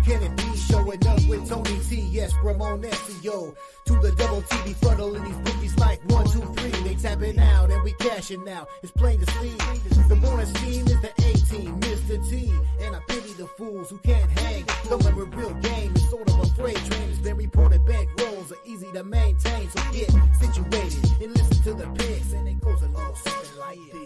can it be? Showing up with Tony T, yes, Ramon, SEO. To the double T, befuddling these bookies like 1, 2, 3. They tapping out and we cashing now. It's plain to see. The bonus team is the A-team, Mr. T. And I pity the fools who can't hang. Coming with real game is sort of a freight train. It's been reported bank rolls are easy to maintain. So get situated and listen to the picks. And it goes a little something like this.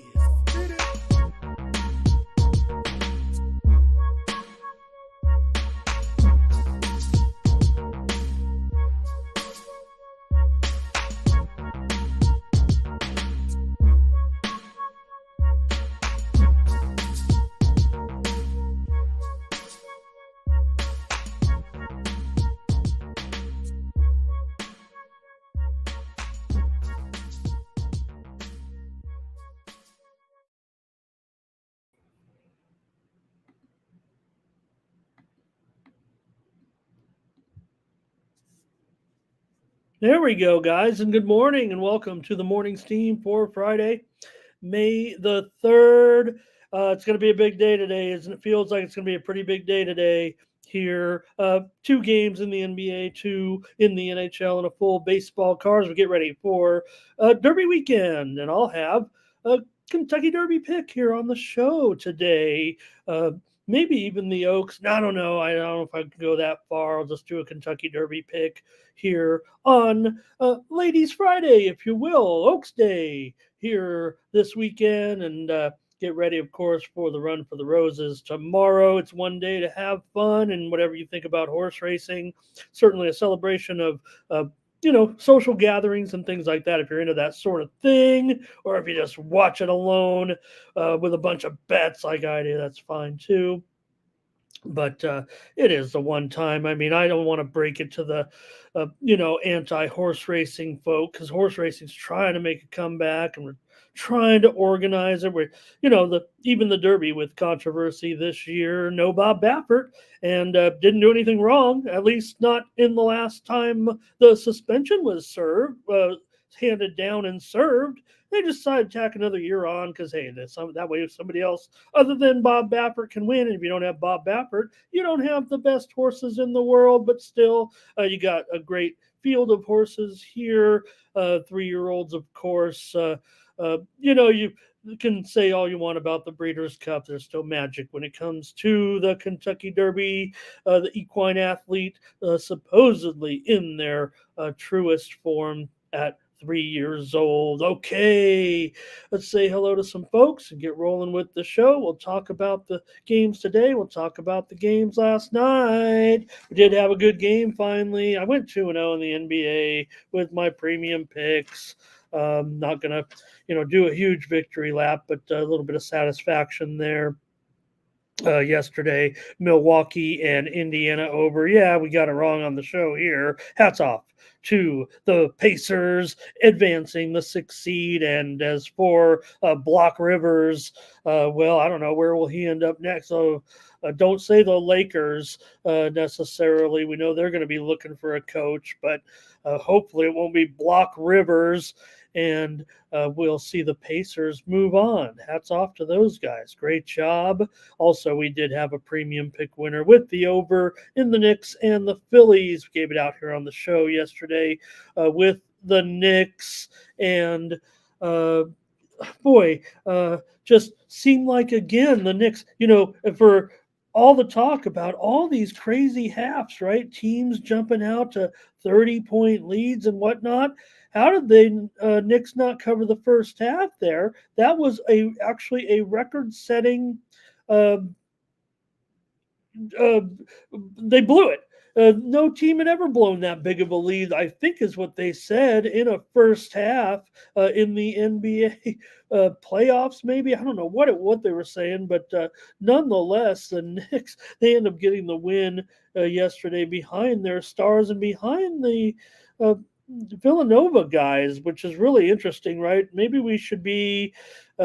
There we go, guys, and good morning, and welcome to the Morning Steam for Friday, May the 3rd. It's going to be a big day today, isn't it? Feels like it's going to be a pretty big day today here. 2 games in the NBA, 2 in the NHL, and a full baseball card as we get ready for Derby weekend. And I'll have a Kentucky Derby pick here on the show today. Maybe even the Oaks. I don't know. I don't know if I can go that far. I'll just do a Kentucky Derby pick here on Ladies Friday, if you will. Oaks Day here this weekend. And get ready, of course, for the Run for the Roses tomorrow. It's one day to have fun and whatever you think about horse racing. Certainly a celebration of social gatherings and things like that. If you're into that sort of thing, or if you just watch it alone with a bunch of bets like I do, that's fine too. But it is the one time. I mean, I don't want to break it to the, anti-horse racing folk, because horse racing's trying to make a comeback and we're trying to organize it. We're, even the Derby with controversy this year, no Bob Baffert, and didn't do anything wrong, at least not in the last time the suspension was handed down and served. They decided to tack another year on because, hey, that way somebody else other than Bob Baffert can win. And if you don't have Bob Baffert, you don't have the best horses in the world, but still you got a great field of horses here. 3-year-olds, of course. You can say all you want about the Breeders' Cup. There's still magic when it comes to the Kentucky Derby. The equine athlete supposedly in their truest form at 3 years old. Okay, let's say hello to some folks and get rolling with the show. We'll talk about the games today. We'll talk about the games last night. We did have a good game finally. I went 2-0 in the NBA with my premium picks. Not going to, do a huge victory lap, but a little bit of satisfaction there. Yesterday, Milwaukee and Indiana over. Yeah, we got it wrong on the show here. Hats off to the Pacers advancing the 6th seed. And as for Block Rivers, well, I don't know, where will he end up next? So don't say the Lakers necessarily. We know they're going to be looking for a coach, but hopefully it won't be Block Rivers. And we'll see the Pacers move on. Hats off to those guys. Great job. Also, we did have a premium pick winner with the over in the Knicks and the Phillies. We gave it out here on the show yesterday with the Knicks. And, just seemed like, again, the Knicks, for all the talk about all these crazy halves, right? Teams jumping out to 30-point leads and whatnot. How did the Knicks not cover the first half there? That was actually a record-setting. They blew it. No team had ever blown that big of a lead, I think is what they said, in a first half in the NBA playoffs, maybe. I don't know what they were saying, but nonetheless, the Knicks, they end up getting the win yesterday behind their stars and behind the Villanova guys, which is really interesting, right? Maybe we should be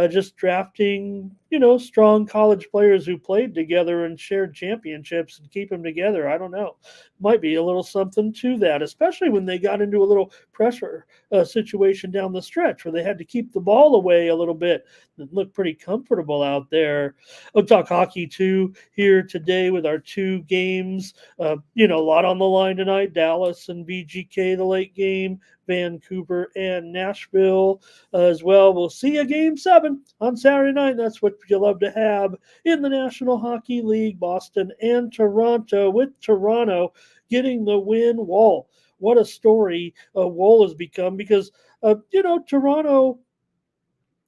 just drafting, strong college players who played together and shared championships and keep them together. I don't know. Might be a little something to that, especially when they got into a little pressure situation down the stretch where they had to keep the ball away a little bit. It looked pretty comfortable out there. I'll talk hockey too here today with our two games. A lot on the line tonight. Dallas and VGK, the late game. Vancouver and Nashville as well. We'll see a game 7 on Saturday night. That's what you love to have in the National Hockey League. Boston and Toronto, with Toronto getting the win. Wall. What a story Wall has become, because Toronto,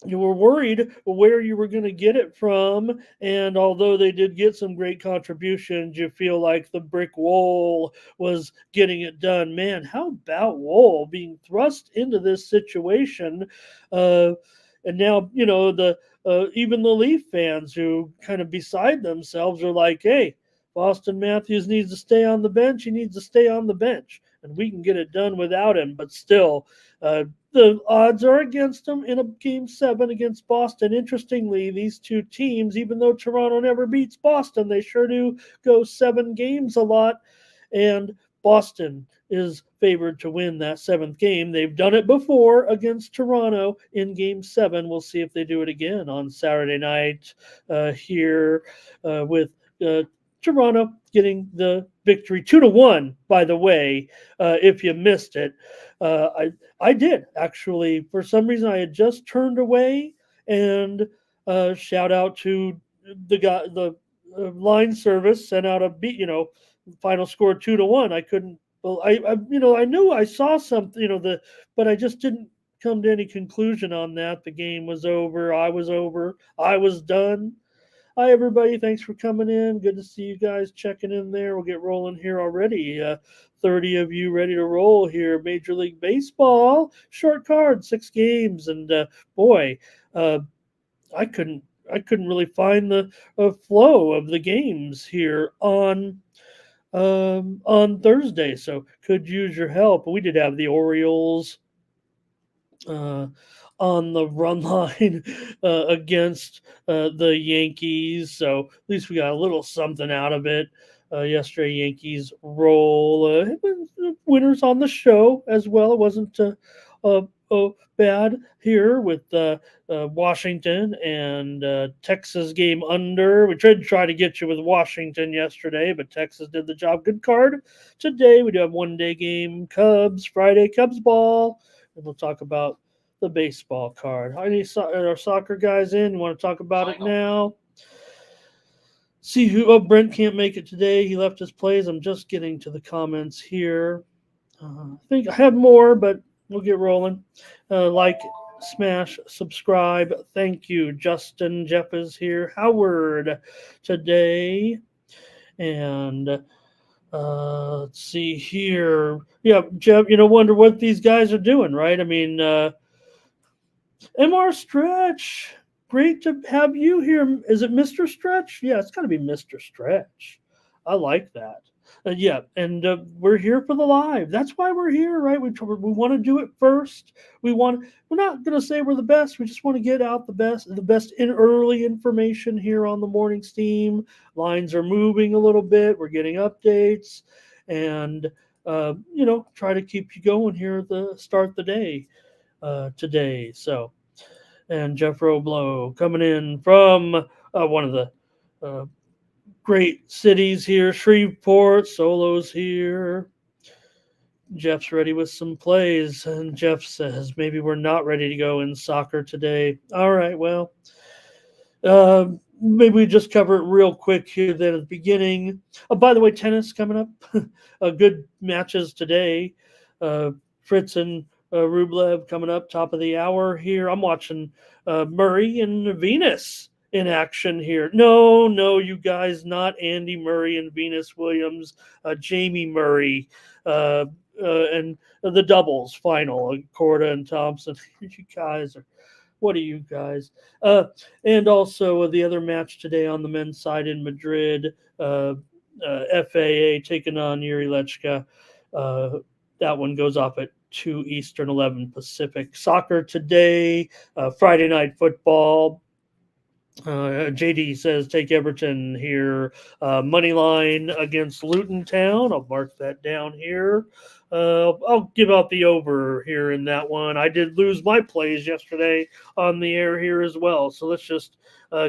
you were worried where you were going to get it from. And although they did get some great contributions, you feel like the brick wall was getting it done. Man, how about Wall being thrust into this situation? And now, even the Leaf fans who kind of beside themselves are like, hey, Boston Matthews needs to stay on the bench. He needs to stay on the bench. And we can get it done without him. But still, the odds are against them in a game 7 against Boston. Interestingly, these two teams, even though Toronto never beats Boston, they sure do go 7 games a lot. And Boston is favored to win that 7th game. They've done it before against Toronto in game 7. We'll see if they do it again on Saturday night here with Toronto getting the victory 2-1, by the way, if you missed it. I did, actually. For some reason, I had just turned away, and shout out to the guy, the line service sent out a final score 2-1. I couldn't, well, I knew I saw something, but I just didn't come to any conclusion on that. The game was over. I was done. Hi, everybody. Thanks for coming in. Good to see you guys checking in there. We'll get rolling here already. 30 of you ready to roll here. Major League Baseball, short card, 6 games. And boy, I couldn't really find the flow of the games here on Thursday. So could use your help. We did have the Orioles on the run line against the Yankees. So at least we got a little something out of it. Yesterday, Yankees roll. Winners on the show as well. It wasn't bad here with Washington and Texas game under. We tried to try to get you with Washington yesterday, but Texas did the job. Good card. Today, we do have one-day game. Cubs, Friday, Cubs ball. And we'll talk about the baseball card. Any our soccer guys in? You want to talk about it now? See who? Oh, Brent can't make it today. He left his plays. I'm just getting to the comments here. I think I have more, but we'll get rolling. Like, smash, subscribe. Thank you, Justin. Jeff is here. Howard today. And let's see here. Yeah, Jeff, wonder what these guys are doing, right? I mean, MR Stretch, great to have you here. Is it Mr. Stretch? Yeah, it's got to be Mr. Stretch. I like that. Yeah, and we're here for the live. That's why we're here, right? We want to do it first. We're not going to say we're the best. We just want to get out the best in early information here on the morning steam. Lines are moving a little bit. We're getting updates, and try to keep you going here at the start of the day today. So, and Jeff Roblo coming in from one of the great cities here, Shreveport. Solo's here. Jeff's ready with some plays, and Jeff says maybe we're not ready to go in soccer today. All right, well, maybe we just cover it real quick here then at the beginning. By the way, tennis coming up. Good matches today. Fritz and Rublev coming up top of the hour here. I'm watching Murray and Venus in action here. No, you guys, not Andy Murray and Venus Williams. Jamie Murray and the doubles final. Corda and Thompson. You guys are. What are you guys? And also the other match today on the men's side in Madrid. FAA taking on Yuri Lechka. That one goes off at 2 Eastern, 11 Pacific. Soccer today, Friday night football. JD says take Everton here. Money line against Luton Town. I'll mark that down here. I'll give out the over here in that one. I did lose my plays yesterday on the air here as well. So let's just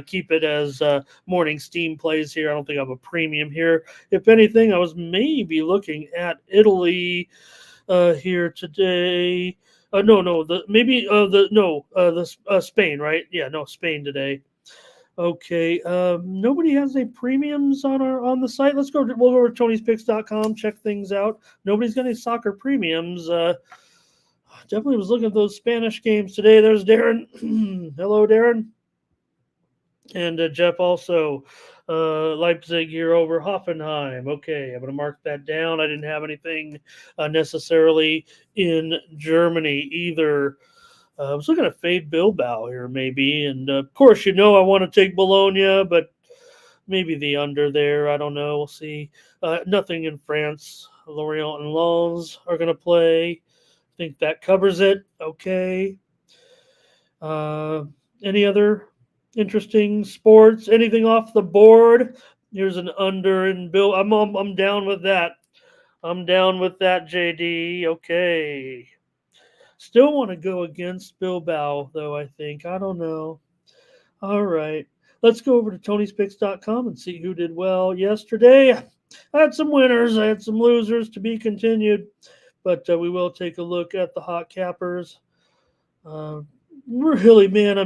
keep it as morning steam plays here. I don't think I have a premium here. If anything, I was maybe looking at Italy here today. Spain, right? Yeah, no, Spain today. Okay. Nobody has any premiums on the site. We'll go over to Tony'sPicks.com, check things out. Nobody's got any soccer premiums. Definitely was looking at those Spanish games today. There's Darren. Hello, Darren. And Jeff also. Leipzig here over Hoffenheim. Okay, I'm going to mark that down. I didn't have anything necessarily in Germany either. I was looking at Fade Bilbao here, maybe. And, of course, I want to take Bologna, but maybe the under there. I don't know. We'll see. Nothing in France. Lorient and Lens are going to play. I think that covers it. Okay. Any other interesting sports? Anything off the board? Here's an under in Bill. I'm down with that. I'm down with that, JD. Okay. Still want to go against Bilbao, though, I think. I don't know. All right. Let's go over to Tony'sPicks.com and see who did well yesterday. I had some winners. I had some losers to be continued. But we will take a look at the hot cappers. Really, man,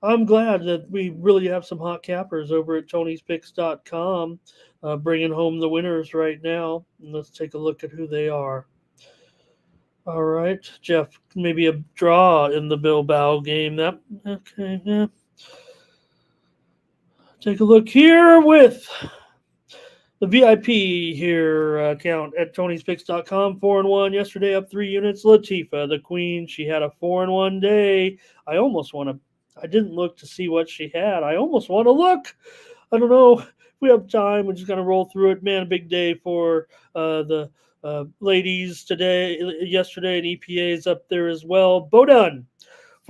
I'm glad that we really have some hot cappers over at Tony'sPicks.com bringing home the winners right now. And let's take a look at who they are. All right, Jeff, maybe a draw in the Bilbao game. Okay, yeah. Take a look here with the VIP here account at Tony'sPicks.com. 4-1 yesterday, up 3 units. Latifa, the queen, she had a 4-1 day. I didn't look to see what she had. I almost want to look. I don't know. If we have time, we're just going to roll through it. Man, a big day for the ladies yesterday, and EPA's up there as well. Bodun,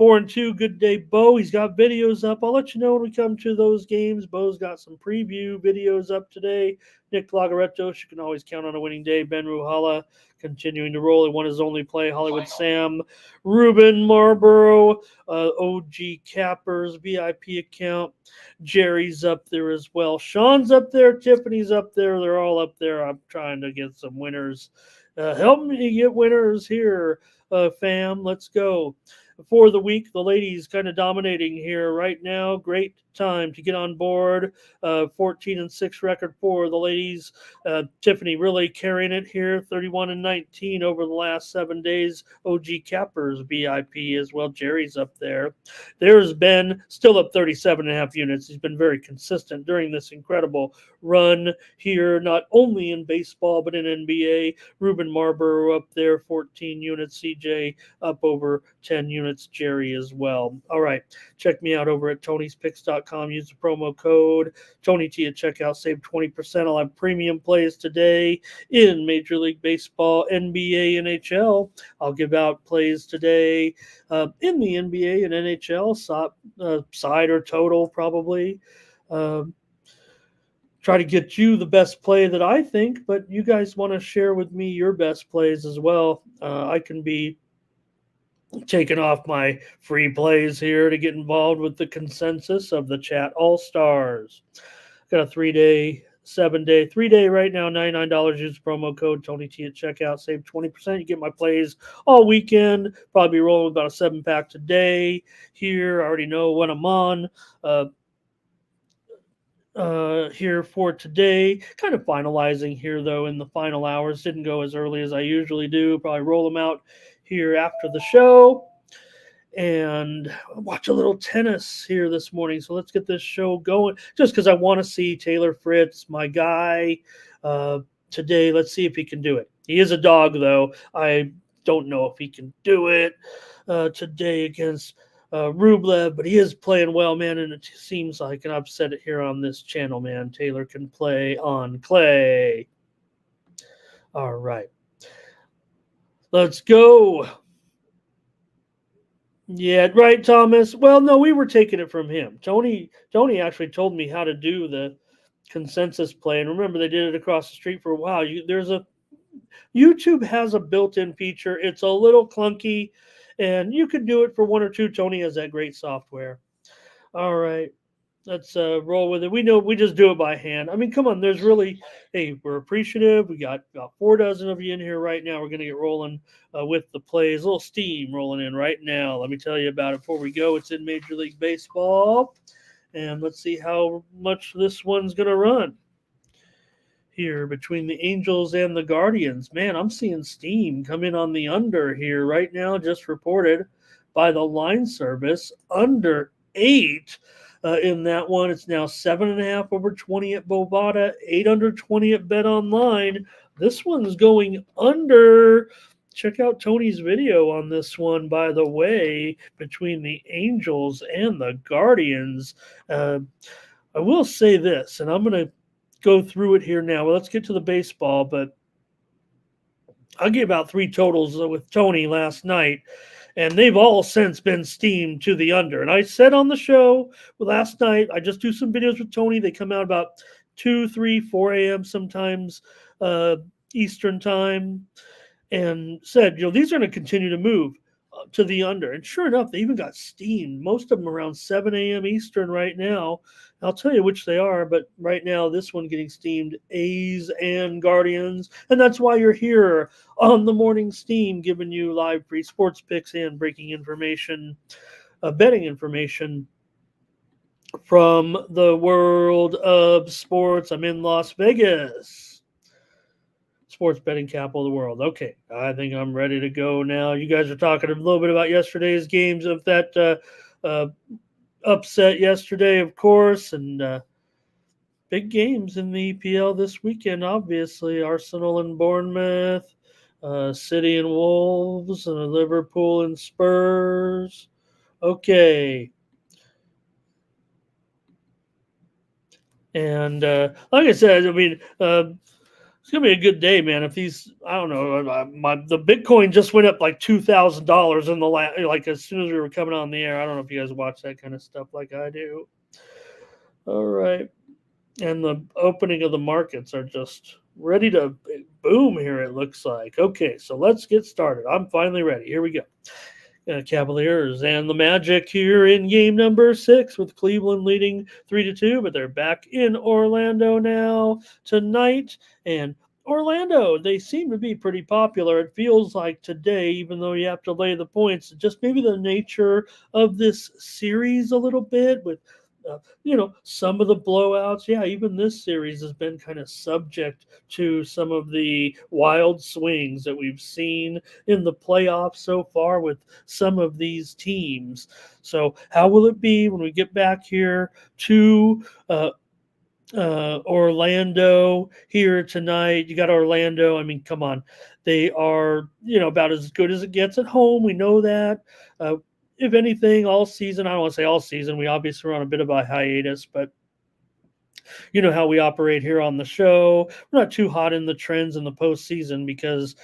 4-2, good day, Bo. He's got videos up. I'll let you know when we come to those games. Bo's got some preview videos up today. Nick Lagaretos, you can always count on a winning day. Ben Ruhala continuing to roll. He won his only play. Hollywood Sam, Ruben Marlboro, OG Cappers, VIP account. Jerry's up there as well. Sean's up there. Tiffany's up there. They're all up there. I'm trying to get some winners. Help me get winners here, fam. Let's go. For the week, the ladies kind of dominating here right now. Great time to get on board. 14-6 record for the ladies. Tiffany really carrying it here. 31-19 over the last 7 days. OG Cappers VIP as well. Jerry's up there. There's Ben still up 37.5 units. He's been very consistent during this incredible run here, not only in baseball but in NBA. Ruben Marlboro up there, 14 units. CJ up over 10 units. Jerry as well. All right. Check me out over at Tony'sPicks.com. Use the promo code TonyT at checkout. Save 20%. I'll have premium plays today in Major League Baseball, NBA, NHL. I'll give out plays today in the NBA and NHL, side or total probably. Try to get you the best play that I think, but you guys want to share with me your best plays as well. I can be taking off my free plays here to get involved with the consensus of the chat all-stars. Got a 3-day, 7-day, 3-day right now, $99. Use promo code TonyT at checkout. Save 20%. You get my plays all weekend. Probably be rolling about a 7-pack today here. I already know what I'm on. Here for today. Kind of finalizing here, though, in the final hours. Didn't go as early as I usually do. Probably roll them out here after the show. And watch a little tennis here this morning. So let's get this show going. Just because I want to see Taylor Fritz, my guy, today. Let's see if he can do it. He is a dog, though. I don't know if he can do it today against Rublev, but he is playing well, man, and it seems like, and I've said it here on this channel, man, Taylor can play on clay. All right. Let's go. Yeah, right, Thomas. Well, no, we were taking it from him. Tony actually told me how to do the consensus play, and remember they did it across the street for a while. YouTube has a built-in feature. It's a little clunky, and you could do it for one or two. Tony has that great software. All right. Let's roll with it. We know we just do it by hand. I mean, come on. There's really, hey, we're appreciative. We got about 4 dozen of you in here right now. We're going to get rolling with the plays. A little steam rolling in right now. Let me tell you about it before we go. It's in Major League Baseball. And let's see how much this one's going to run here between the Angels and the Guardians. Man, I'm seeing steam come in on the under here right now, just reported by the line service. Under 8. In that one, it's now 7.5 over 20 at Bovada, 8 under 20 at Bet Online. This one's going under. Check out Tony's video on this one, by the way, between the Angels and the Guardians. I will say this, and I'm going to go through it here now. Well, let's get to the baseball, but I'll give about 3 totals with Tony last night. And they've all since been steamed to the under. And I said on the show last night, I just do some videos with Tony. They come out about 2, 3, 4 a.m. sometimes Eastern time. And said, these are going to continue to move to the under. And sure enough, they even got steamed. Most of them around 7 a.m. Eastern right now. I'll tell you which they are, but right now this one getting steamed, A's and Guardians. And that's why you're here on the Morning Steam, giving you live free sports picks and breaking information, betting information from the world of sports. I'm in Las Vegas. Sports betting capital of the world. Okay, I think I'm ready to go now. You guys are talking a little bit about yesterday's games of that upset yesterday, of course, and big games in the EPL this weekend, obviously. Arsenal and Bournemouth, City and Wolves, and Liverpool and Spurs. Okay. And like I said, I mean, it's gonna be a good day, man. If these, I don't know, the Bitcoin just went up like $2,000 in the last, like as soon as we were coming on the air. I don't know if you guys watch that kind of stuff like I do. All right, and the opening of the markets are just ready to boom here. It looks like. Okay, so let's get started. I'm finally ready. Here we go. Cavaliers and the Magic here in game number 6 with Cleveland leading 3-2, but they're back in Orlando now tonight. And Orlando, they seem to be pretty popular. It feels like today, even though you have to lay the points, just maybe the nature of this series a little bit with some of the blowouts. Yeah, even this series has been kind of subject to some of the wild swings that we've seen in the playoffs so far with some of these teams. So how will it be when we get back here to Orlando here tonight? You got Orlando. I mean, come on. They are, about as good as it gets at home. We know that. If anything, all season, I don't want to say all season, we obviously are on a bit of a hiatus, but you know how we operate here on the show. We're not too hot in the trends in the postseason because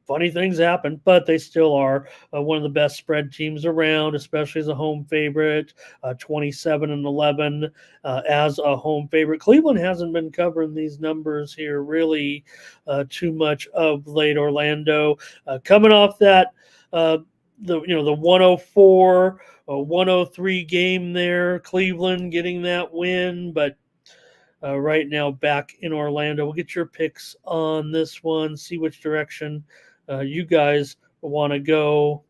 funny things happen, but they still are one of the best spread teams around, especially as a home favorite, 27-11 as a home favorite. Cleveland hasn't been covering these numbers here really too much of late. Orlando coming off that the 104 103 game there, Cleveland getting that win, but right now back in Orlando. We'll get your picks on this one, see which direction you guys want to go.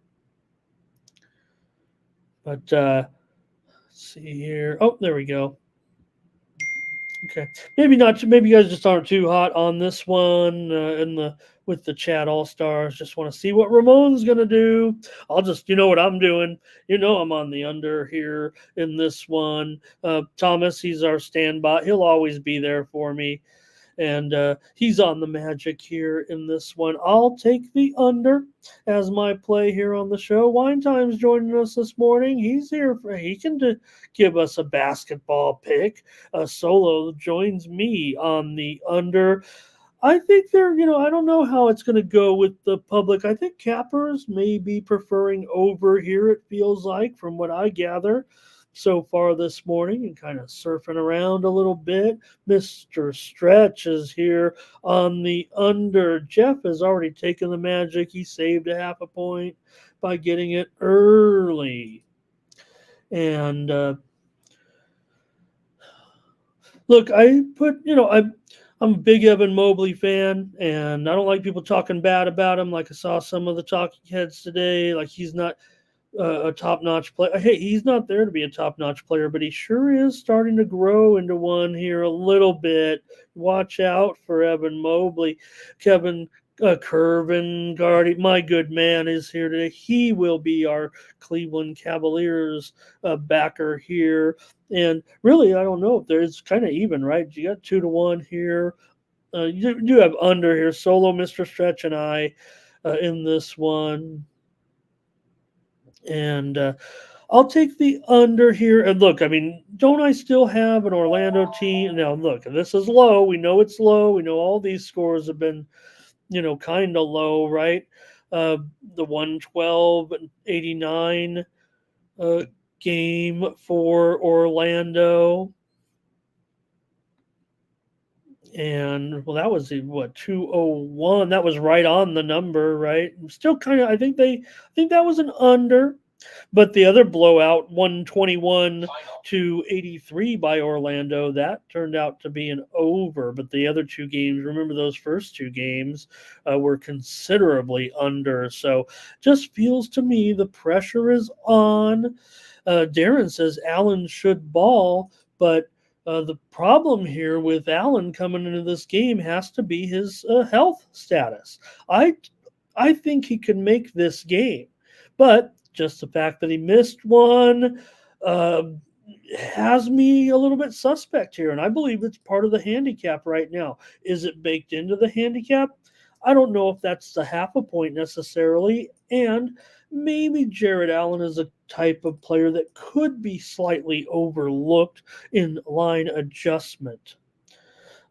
But let's see here. Oh, there we go. Okay, maybe not. Maybe you guys just aren't too hot on this one with the chat all stars. Just want to see what Ramon's gonna do. I'll just, what I'm doing. I'm on the under here in this one. Thomas, he's our standby. He'll always be there for me, and he's on the Magic here in this one. I'll take the under as my play here on the show. Wine Time's joining us this morning. He's here. He can give us a basketball pick. Solo joins me on the under. I think they're, I don't know how it's going to go with the public. I think cappers may be preferring over here, it feels like, from what I gather so far this morning, and kind of surfing around a little bit. Mr. Stretch is here on the under. Jeff has already taken the Magic. He saved a half a point by getting it early. And look, I'm a big Evan Mobley fan, and I don't like people talking bad about him. Like I saw some of the talking heads today, like he's not a top-notch player. Hey, he's not there to be a top-notch player, but he sure is starting to grow into one here a little bit. Watch out for Evan Mobley. Kevin Curvin Guardy, my good man, is here today. He will be our Cleveland Cavaliers backer here. And really, I don't know if there's kind of even, right? You got 2-1 here. You do have under here. Solo, Mr. Stretch, and I in this one. And I'll take the under here. And look, I mean, don't I still have an Orlando team? Now, look, this is low. We know it's low. We know all these scores have been, kind of low, right? The 112-89 game for Orlando. And well, that was 201. That was right on the number, right? Still kind of, I think that was an under. But the other blowout, 121-83 by Orlando, that turned out to be an over. But the other two games, remember those first two games were considerably under. So just feels to me the pressure is on. Darren says Allen should ball, but the problem here with Allen coming into this game has to be his health status. I think he can make this game, but just the fact that he missed one has me a little bit suspect here, and I believe it's part of the handicap right now. Is it baked into the handicap? I don't know if that's the half a point necessarily, and maybe Jared Allen is a type of player that could be slightly overlooked in line adjustment.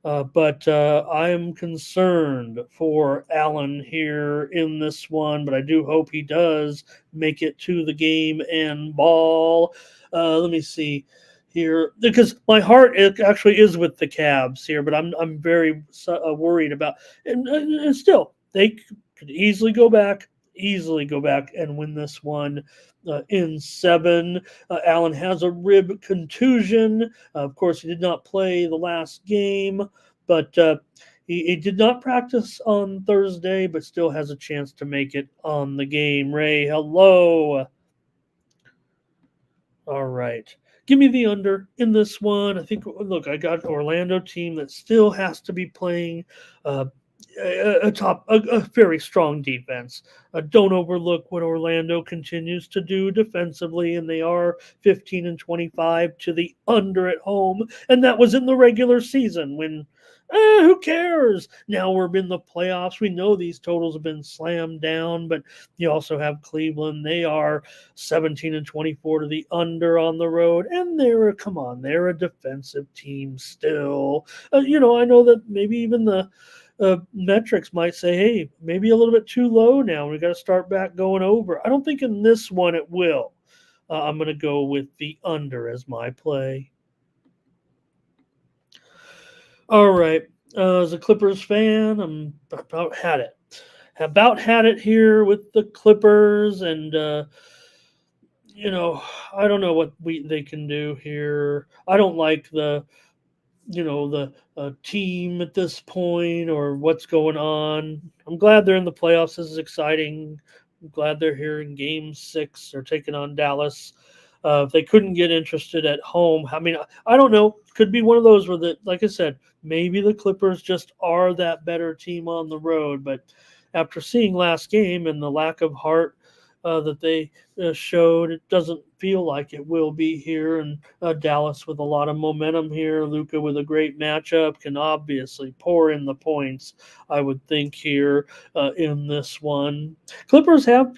But I am concerned for Allen here in this one, but I do hope he does make it to the game and ball. Let me see here, because my heart actually is with the Cavs here, but I'm very worried about, and still they could easily go back and win this one in 7. Allen has a rib contusion. Of course, he did not play the last game, but he did not practice on Thursday, but still has a chance to make it on the game. Ray, hello. All right. Give me the under in this one. I think, look, I got an Orlando team that still has to be playing a very strong defense. Don't overlook what Orlando continues to do defensively, and they are 15-25 to the under at home, and that was in the regular season when who cares? Now we're in the playoffs. We know these totals have been slammed down, but you also have Cleveland. They are 17-24 to the under on the road, and they're a defensive team still. I know that maybe even the metrics might say, hey, maybe a little bit too low now. We got to start back going over. I don't think in this one it will. I'm going to go with the under as my play. All right. As a Clippers fan, I'm about had it here with the Clippers, and I don't know what they can do here. I don't like the team at this point or what's going on. I'm glad they're in the playoffs. This is exciting. I'm glad they're here in Game 6. They're taking on Dallas. If they couldn't get interested at home, I mean, I don't know. Could be one of those where, like I said, maybe the Clippers just are that better team on the road. But after seeing last game and the lack of heart that they showed, it doesn't feel like it will be here. And Dallas with a lot of momentum here. Luka with a great matchup can obviously pour in the points, I would think, here in this one. Clippers have,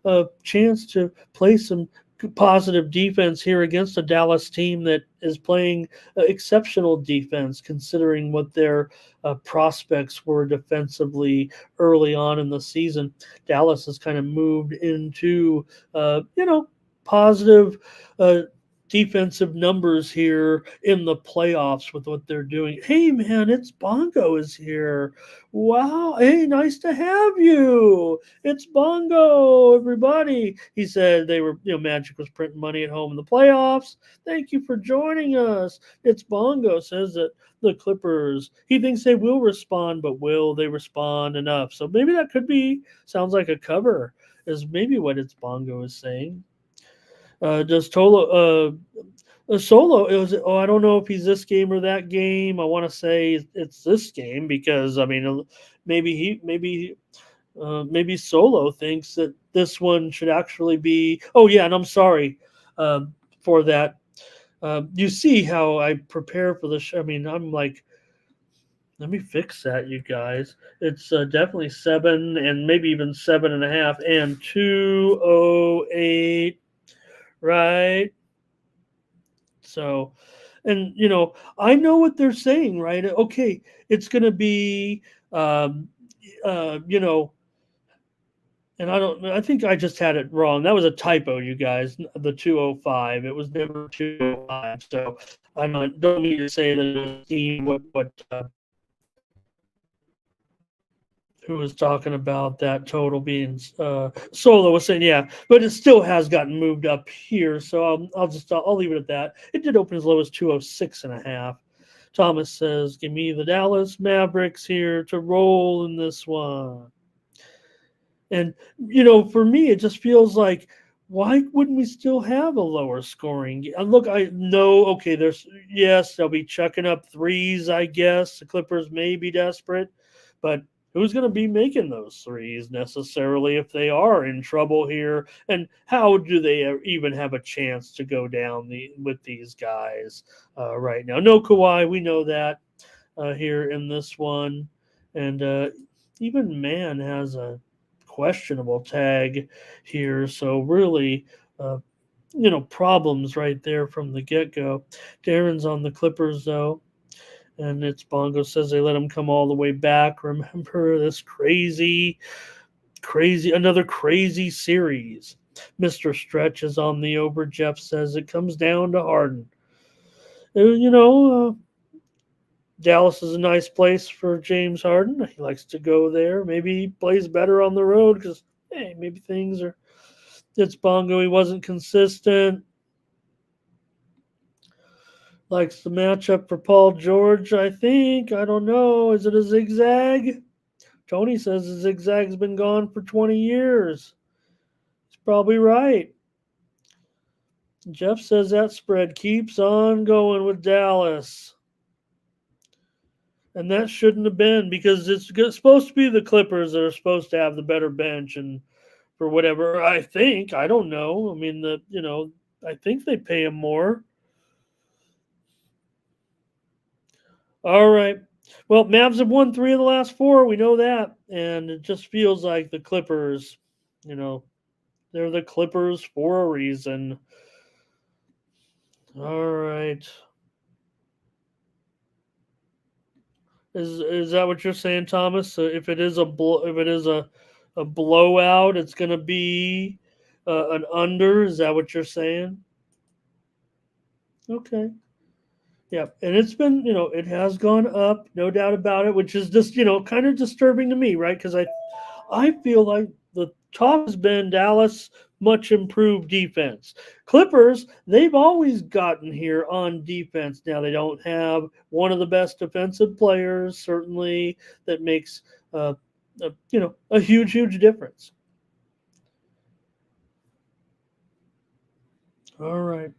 a chance to play some positive defense here against a Dallas team that is playing exceptional defense, considering what their prospects were defensively early on in the season. Dallas has kind of moved into, positive defensive numbers here in the playoffs with what they're doing. Hey, man, it's Bongo is here. Wow. Hey, nice to have you. It's Bongo, everybody. He said they were, Magic was printing money at home in the playoffs. Thank you for joining us. It's Bongo says that the Clippers, he thinks they will respond, but will they respond enough? So maybe that sounds like a cover, is maybe what it's Bongo is saying. Does Solo? It was. Oh, I don't know if he's this game or that game. I want to say it's this game because maybe Solo thinks that this one should actually be. Oh yeah, and I'm sorry for that. You see how I prepare for the show. I'm like, let me fix that, you guys. It's definitely 7 and maybe even 7.5 and 2:08. Right. So, and I know what they're saying, right? Okay, it's going to be, um, uh, you know, and I think I just had it wrong. That was a typo, you guys. The 2:05. It was never 2:05. So I don't mean to say that it was what who was talking about that total being Solo was saying, yeah, but it still has gotten moved up here. So I'll leave it at that. It did open as low as 206.5. Thomas says, give me the Dallas Mavericks here to roll in this one. And, for me, it just feels like, why wouldn't we still have a lower scoring? Look, I know, okay, they'll be chucking up threes, I guess. The Clippers may be desperate, but who's going to be making those threes necessarily if they are in trouble here? And how do they even have a chance to go down with these guys right now? No Kawhi, we know that here in this one. And even Man has a questionable tag here. So really, problems right there from the get-go. Darren's on the Clippers, though. And it's Bongo says they let him come all the way back. Remember this another crazy series. Mr. Stretch is on the over. Jeff says it comes down to Harden. Dallas is a nice place for James Harden. He likes to go there. Maybe he plays better on the road because, hey, maybe it's Bongo. He wasn't consistent. Likes the matchup for Paul George, I think. I don't know. Is it a zigzag? Tony says the zigzag's been gone for 20 years. He's probably right. Jeff says that spread keeps on going with Dallas. And that shouldn't have been, because it's supposed to be the Clippers that are supposed to have the better bench, and for whatever, I think. I don't know. I think they pay him more. All right. Well, Mavs have won 3 of the last 4. We know that. And it just feels like the Clippers, they're the Clippers for a reason. All right. Is that what you're saying, Thomas? So if it is a blowout, it's going to be an under. Is that what you're saying? Okay. Yeah, and it's been, it has gone up, no doubt about it, which is just, kind of disturbing to me, right? Because I feel like the talk has been Dallas, much improved defense. Clippers, they've always gotten here on defense. Now, they don't have one of the best defensive players, certainly, that makes, a huge, huge difference. All right.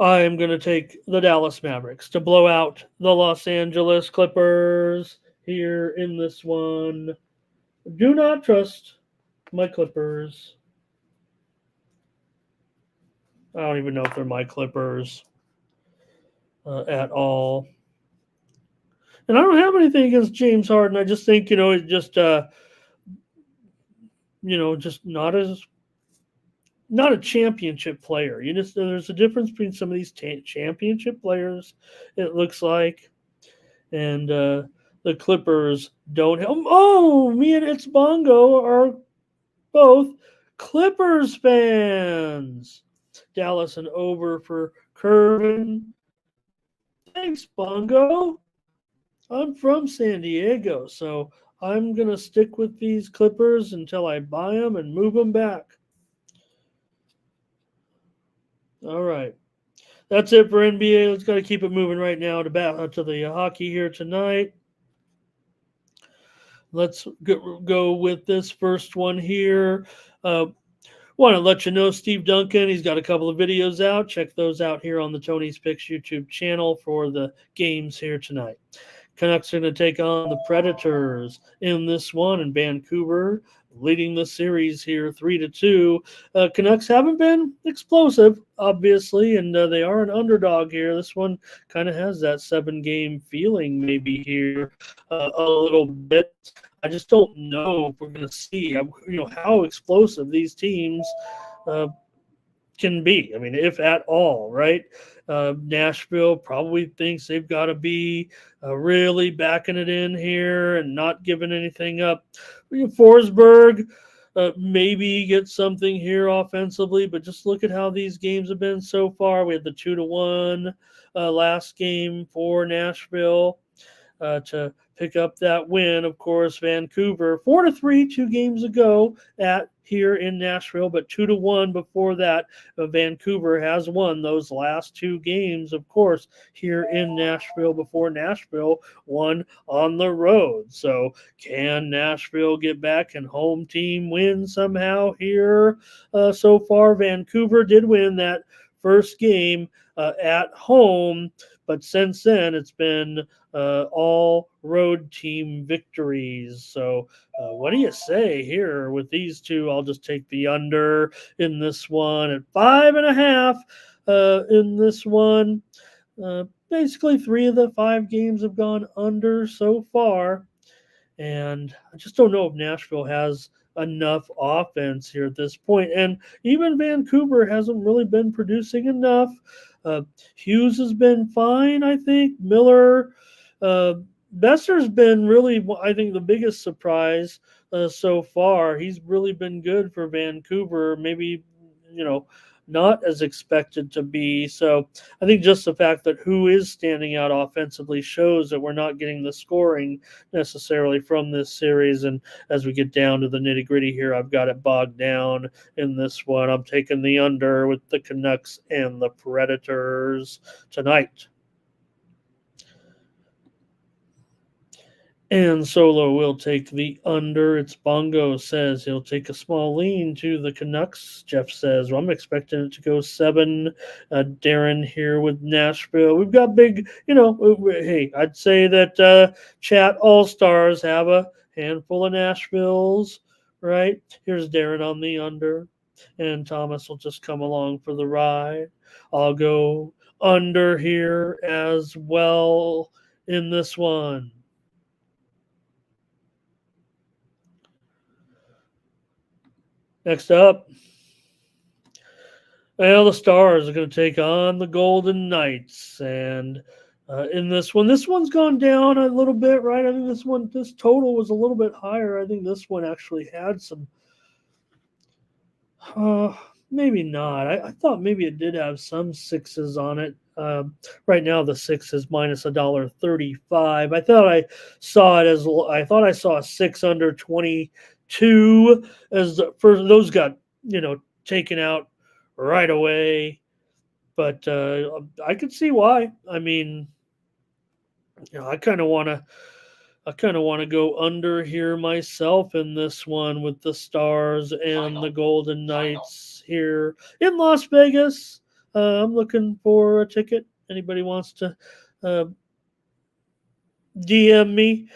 I am going to take the Dallas Mavericks to blow out the Los Angeles Clippers here in this one. Do not trust my Clippers. I don't even know if they're my Clippers at all. And I don't have anything against James Harden. I just think, it's just not as not a championship player. There's a difference between some of these championship players, it looks like, and the Clippers don't help. Oh, me and It's Bongo are both Clippers fans. Dallas and over for Curvin. Thanks, Bongo. I'm from San Diego, so I'm going to stick with these Clippers until I buy them and move them back. All right. That's it for NBA. Let's got to keep it moving right now to the hockey here tonight. Let's go with this first one here. Want to let you know Steve Duncan, he's got a couple of videos out. Check those out here on the Tony's Picks YouTube channel for the games here tonight. Canucks are going to take on the Predators in this one in Vancouver, leading the series here 3-2. Canucks haven't been explosive, obviously, and they are an underdog here. This one kind of has that 7-game feeling maybe here a little bit. I just don't know if we're going to see how explosive these teams can be. I mean, if at all, right? Nashville probably thinks they've got to be really backing it in here and not giving anything up. Forsberg maybe get something here offensively, but just look at how these games have been so far. We had the 2-1 last game for Nashville to pick up that win. Of course, Vancouver 4-3 2 games ago here in Nashville, but 2-1 before that. Vancouver has won those last 2 games, of course, here in Nashville before Nashville won on the road. So can Nashville get back and home team win somehow here? So far, Vancouver did win that first game at home, but since then it's been all road team victories. So what do you say here with these two? I'll just take the under in this one at 5.5 in this one. Basically 3 of the 5 games have gone under so far. And I just don't know if Nashville has enough offense here at this point. And even Vancouver hasn't really been producing enough. Hughes has been fine, I think. Miller, Besser's been really, I think, the biggest surprise so far. He's really been good for Vancouver. Maybe, not as expected to be. So I think just the fact that who is standing out offensively shows that we're not getting the scoring necessarily from this series. And as we get down to the nitty gritty here, I've got it bogged down in this one. I'm taking the under with the Canucks and the Predators tonight. And Solo will take the under. It's Bongo says he'll take a small lean to the Canucks. Jeff says, well, I'm expecting it to go 7. Darren here with Nashville. We've got big, hey, I'd say that chat all-stars have a handful of Nashvilles, right? Here's Darren on the under. And Thomas will just come along for the ride. I'll go under here as well in this one. Next up, the Stars are going to take on the Golden Knights. And in this one's gone down a little bit, right? I think this total was a little bit higher. I think this one actually had some, maybe not. I thought maybe it did have some 6s on it. Right now the 6 is minus $1.35. I thought I saw a 6 under 22 as for those got taken out right away, but I could see why. I mean, I kind of want to go under here myself in this one with the Stars and the Golden Knights here in Las Vegas. I'm looking for a ticket. Anybody wants to DM me?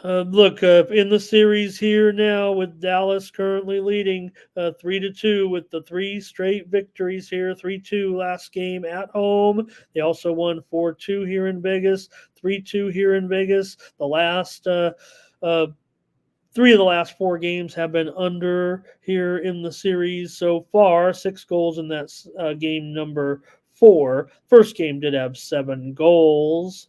Look, in the series here now with Dallas currently leading 3-2 with the 3 straight victories here. 3-2 last game at home. They also won 4-2 here in Vegas, 3-2 here in Vegas. The last 3 of the last 4 games have been under here in the series so far. 6 goals in that game number 4. First game did have 7 goals.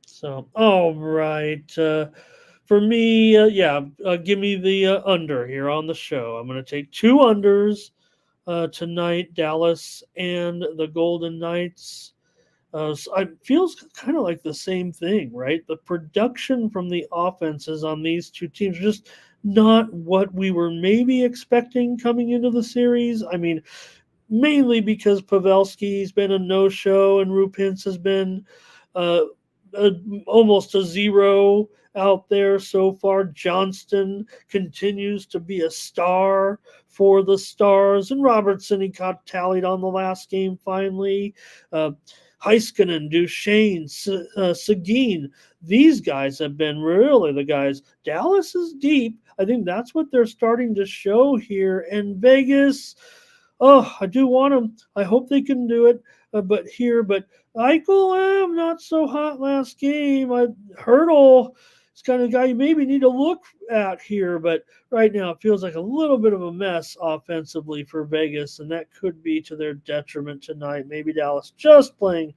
So, all right. For me, give me the under here on the show. I'm going to take 2 unders tonight, Dallas and the Golden Knights. So it feels kind of like the same thing, right? The production from the offenses on these two teams just not what we were maybe expecting coming into the series. I mean, mainly because Pavelski's been a no-show and Rupins has been uh, almost a zero out there so far. Johnston continues to be a star for the Stars, and Robertson, he got tallied on the last game finally. Heiskanen, Duchesne, Seguin, these guys have been really the guys. Dallas is deep. I think that's what they're starting to show here. And Vegas, oh, I do want them. I hope they can do it. But Eichel, I'm not so hot last game. Hurdle is kind of guy you maybe need to look at here. But right now, it feels like a little bit of a mess offensively for Vegas, and that could be to their detriment tonight. Maybe Dallas just playing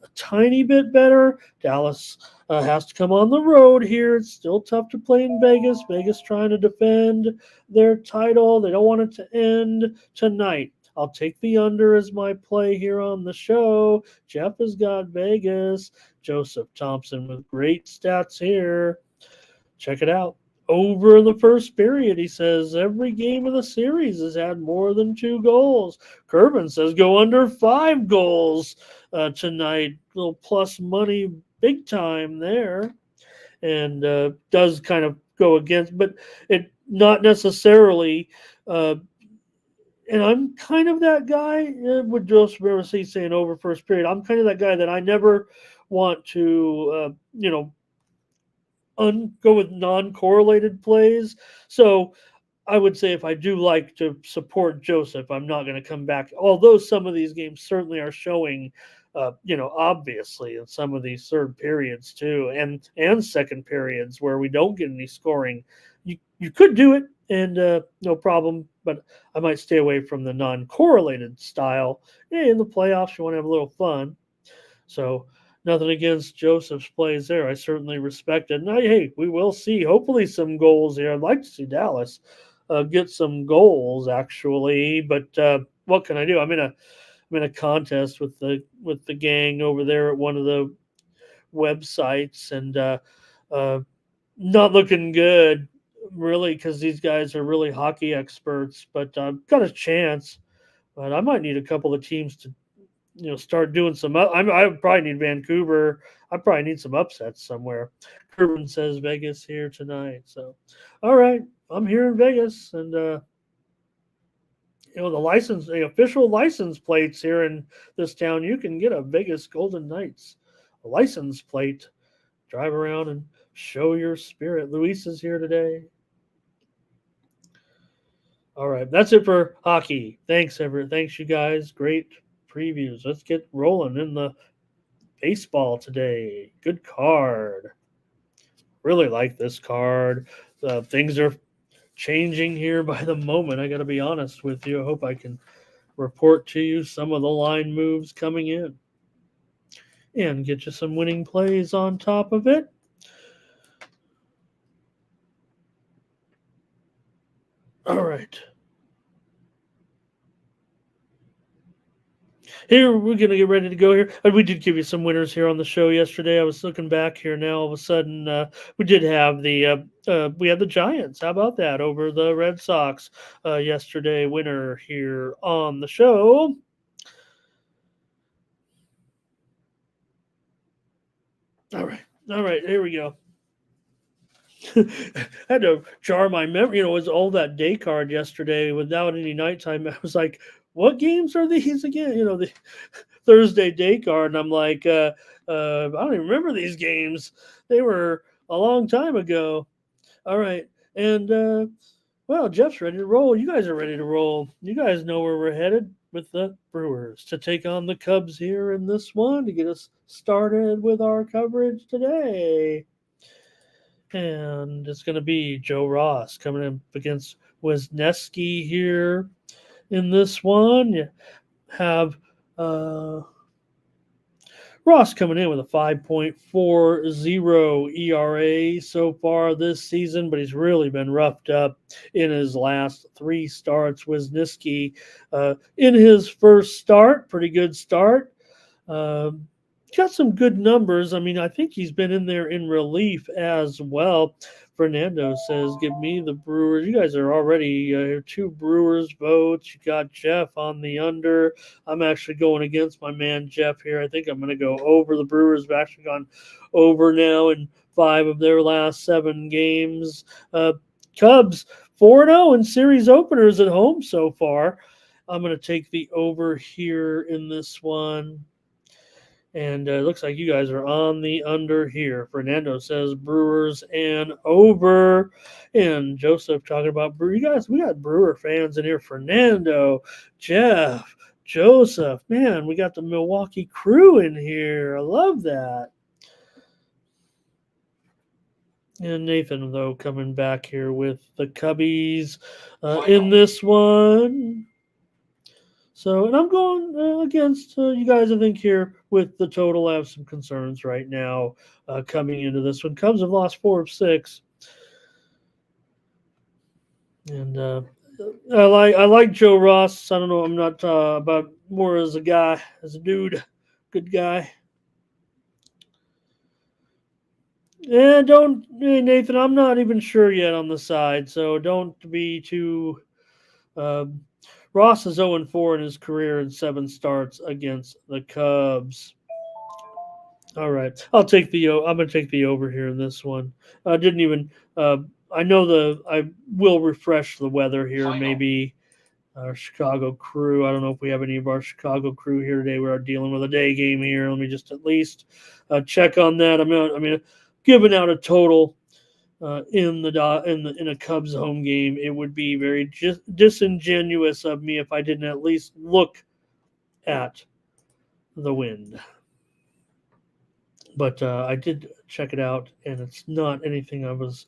a tiny bit better. Dallas has to come on the road here. It's still tough to play in Vegas. Vegas trying to defend their title. They don't want it to end tonight. I'll take the under as my play here on the show. Jeff has got Vegas. Joseph Thompson with great stats here. Check it out. Over the first period, he says every game of the series has had more than 2 goals. Kerbin says go under 5 goals tonight. A little plus money big time there. And does kind of go against, but it not necessarily and I'm kind of that guy with Joseph Rivers saying over first period. I'm kind of that guy that I never want to, go with non-correlated plays. So I would say if I do like to support Joseph, I'm not going to come back. Although some of these games certainly are showing, obviously in some of these third periods too, and second periods where we don't get any scoring. You could do it and no problem, but I might stay away from the non-correlated style. In the playoffs, you want to have a little fun. So nothing against Joseph's plays there. I certainly respect it. And hey, we will see hopefully some goals here. I'd like to see Dallas get some goals actually, but what can I do? I'm in a contest with the gang over there at one of the websites, and not looking good really because these guys are really hockey experts. But I've got a chance. But I might need a couple of teams to start doing some. I probably need Vancouver. I probably need some upsets somewhere. Kerwin says Vegas here tonight. So, all right, I'm here in Vegas, and the official license plates here in this town. You can get a Vegas Golden Knights license plate. Drive around and show your spirit. Luis is here today. All right, that's it for hockey. Thanks, everyone. Thanks, you guys. Great previews. Let's get rolling in the baseball today. Good card. Really like this card. Things are changing here by the moment. I got to be honest with you. I hope I can report to you some of the line moves coming in and get you some winning plays on top of it. All right. Here, we're going to get ready to go here. And we did give you some winners here on the show yesterday. I was looking back here now. All of a sudden, we did have we had the Giants. How about that? Over the Red Sox yesterday. Winner here on the show. All right. Here we go. I had to jar my memory. It was all that day card yesterday without any nighttime. I was like, what games are these again? The Thursday day card. And I'm like, I don't even remember these games. They were a long time ago. All right. And, well, Jeff's ready to roll. You guys are ready to roll. You guys know where we're headed with the Brewers to take on the Cubs here in this one to get us started with our coverage today. And it's going to be Joe Ross coming in against Wisniewski here in this one. You have Ross coming in with a 5.40 ERA so far this season, but he's really been roughed up in his last 3 starts. Wisniewski in his first start, pretty good start. Got some good numbers. I mean, I think he's been in there in relief as well. Fernando says, give me the Brewers. You guys are already 2 Brewers votes. You got Jeff on the under. I'm actually going against my man Jeff here. I think I'm going to go over. The Brewers have actually gone over now in 5 of their last 7 games. Cubs 4-0 in series openers at home so far. I'm going to take the over here in this one. And it looks like you guys are on the under here. Fernando says Brewers and over. And Joseph talking about Brewer. You guys, we got Brewer fans in here. Fernando, Jeff, Joseph. Man, we got the Milwaukee crew in here. I love that. And Nathan, though, coming back here with the Cubbies in this one. So, and I'm going against you guys, I think, here with the total. I have some concerns right now coming into this one. Cubs have lost 4 of 6. And I like Joe Ross. I don't know. I'm not about more as a guy, as a dude. Good guy. And Nathan, I'm not even sure yet on the side. So don't be too... Ross is 0-4 in his career in 7 starts against the Cubs. All right, I'm going to take the over here in this one. I will refresh the weather here. Maybe our Chicago crew. I don't know if we have any of our Chicago crew here today. We are dealing with a day game here. Let me just at least check on that. I'm giving out a total. In a Cubs home game, it would be very disingenuous of me if I didn't at least look at the wind. But I did check it out, and it's not anything I was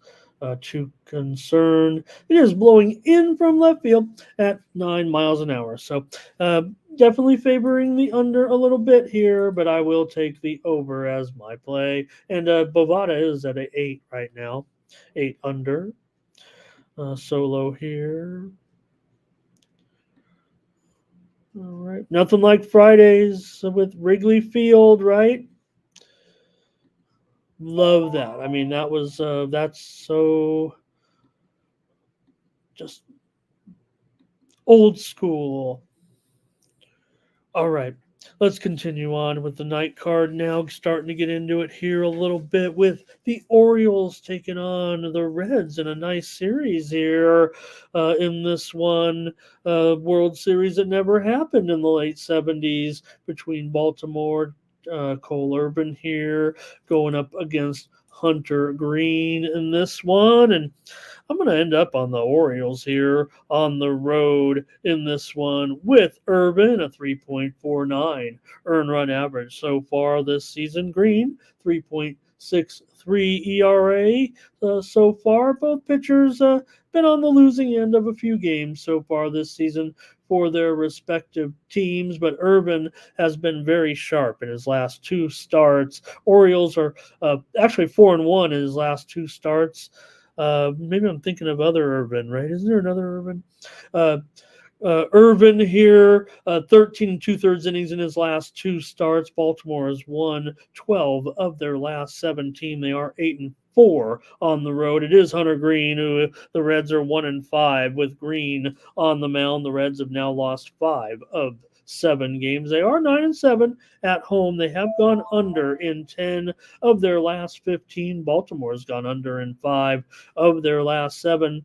too concerned. It is blowing in from left field at 9 miles an hour, so definitely favoring the under a little bit here, but I will take the over as my play. And Bovada is at an 8 right now. 8 under. Solo here. All right. Nothing like Fridays with Wrigley Field, right? Love that. I mean, that's so just old school. All right. Let's continue on with the night card now, starting to get into it here a little bit with the Orioles taking on the Reds in a nice series here in this one World Series that never happened in the late 70s between Baltimore, Cole Urban here going up against Hunter Green in this one. And I'm going to end up on the Orioles here on the road in this one with Urban, a 3.49 earned run average so far this season. Green, 3.63 ERA so far. Both pitchers been on the losing end of a few games so far this season for their respective teams, but Urban has been very sharp in his last 2 starts. Orioles are actually 4-1 in his last 2 starts. Maybe I'm thinking of other Urban, right? Isn't there another Urban? Urban here, 13 2/3 innings in his last 2 starts. Baltimore has won 12 of their last 17. They are 8-4 on the road. It is Hunter Green, who the Reds are 1-5 with Green on the mound. The Reds have now lost 5 of 7 games. They are 9-7 at home. They have gone under in 10 of their last 15. Baltimore's gone under in 5 of their last 7.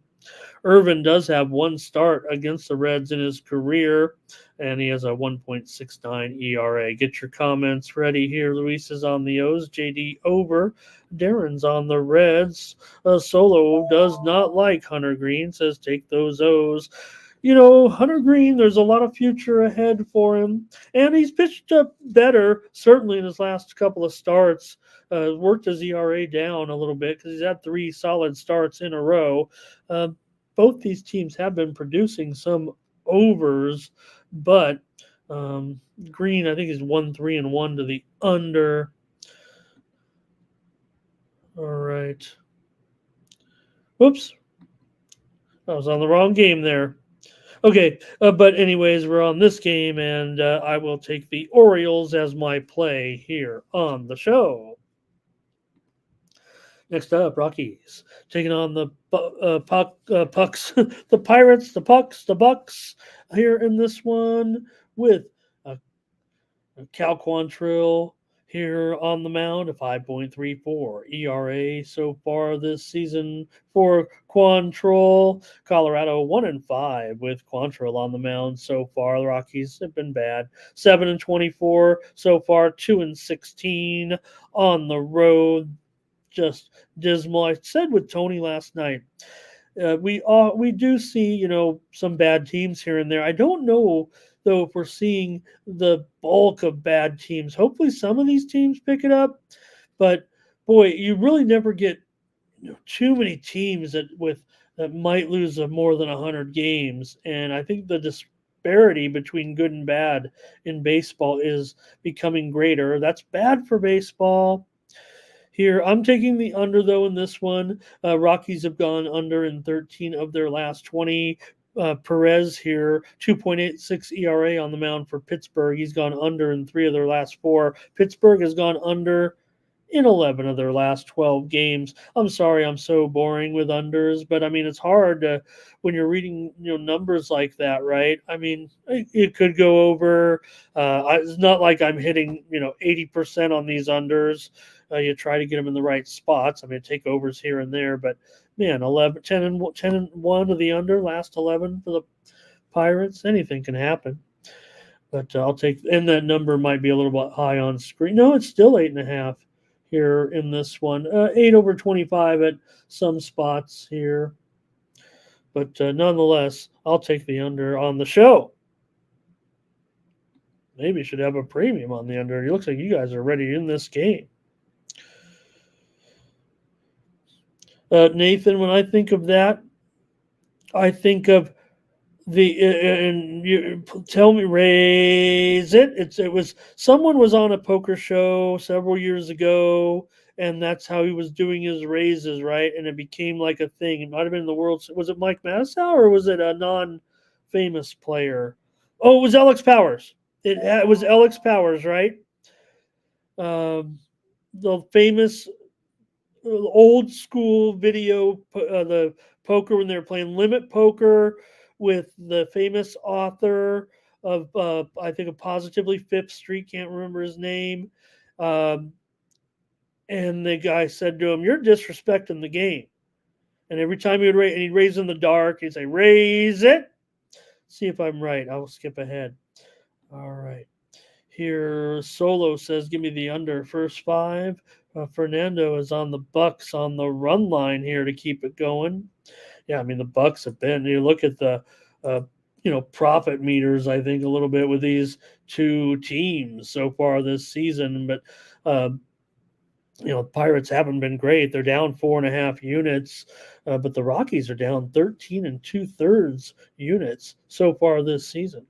Irvin does have 1 start against the Reds in his career, and he has a 1.69 ERA. Get your comments ready here. Luis is on the O's, JD over, Darren's on the Reds. Solo does not like Hunter Green, says take those O's. Hunter Green, there's a lot of future ahead for him. And he's pitched up better, certainly in his last couple of starts. Worked his ERA down a little bit because he's had 3 solid starts in a row. Both these teams have been producing some overs, but Green, I think, is 1-3-1 to the under. All right. Whoops. I was on the wrong game there. Okay, but anyways, we're on this game, and I will take the Orioles as my play here on the show. Next up, Rockies taking on the Pucks, the Pirates, the Bucks here in this one with Cal Quantrill here on the mound, a 5.34 ERA so far this season for Quantrill. Colorado 1-5 with Quantrill on the mound so far. The Rockies have been bad, 7-24 so far, 2-16 on the road. Just dismal. I said with Tony last night, we do see some bad teams here and there. I don't know though if we're seeing the bulk of bad teams. Hopefully some of these teams pick it up, but boy, you really never get too many teams that might lose more than 100 games. And I think the disparity between good and bad in baseball is becoming greater. That's bad for baseball. Here, I'm taking the under, though, in this one. Rockies have gone under in 13 of their last 20. Perez here, 2.86 ERA on the mound for Pittsburgh. He's gone under in 3 of their last 4. Pittsburgh has gone under in 11 of their last 12 games. I'm sorry I'm so boring with unders, but I mean, it's hard when you're reading numbers like that, right? I mean, it could go over. It's not like I'm hitting 80% on these unders. You try to get them in the right spots. I mean, take overs here and there, but man, 10-1 of the under, last 11 for the Pirates. Anything can happen. But I'll take, and that number might be a little bit high on screen. No, it's still 8.5 here in this one. 8/25 at some spots here. But nonetheless, I'll take the under on the show. Maybe should have a premium on the under. It looks like you guys are ready in this game. Nathan, when I think of that, I think of and you tell me, raise it. It was someone was on a poker show several years ago, and that's how he was doing his raises, right? And it became like a thing. It might have been in the world. Was it Mike Madison or was it a non-famous player? Oh, it was Alex Powers. It was Alex Powers, right? The famous old school video, the poker when they were playing limit poker with the famous author of I think of Positively Fifth Street, can't remember his name. And the guy said to him, "You're disrespecting the game." And every time he would raise, and he'd raise in the dark, he'd say, "Raise it." See if I'm right. I will skip ahead. All right. Here, Solo says, "Give me the under first 5." Fernando is on the Bucks on the run line here to keep it going. Yeah, I mean, the Bucks have been. You look at the, profit meters, I think, a little bit with these two teams so far this season. But, Pirates haven't been great. They're down 4.5 units, but the Rockies are down 13 2/3 units so far this season.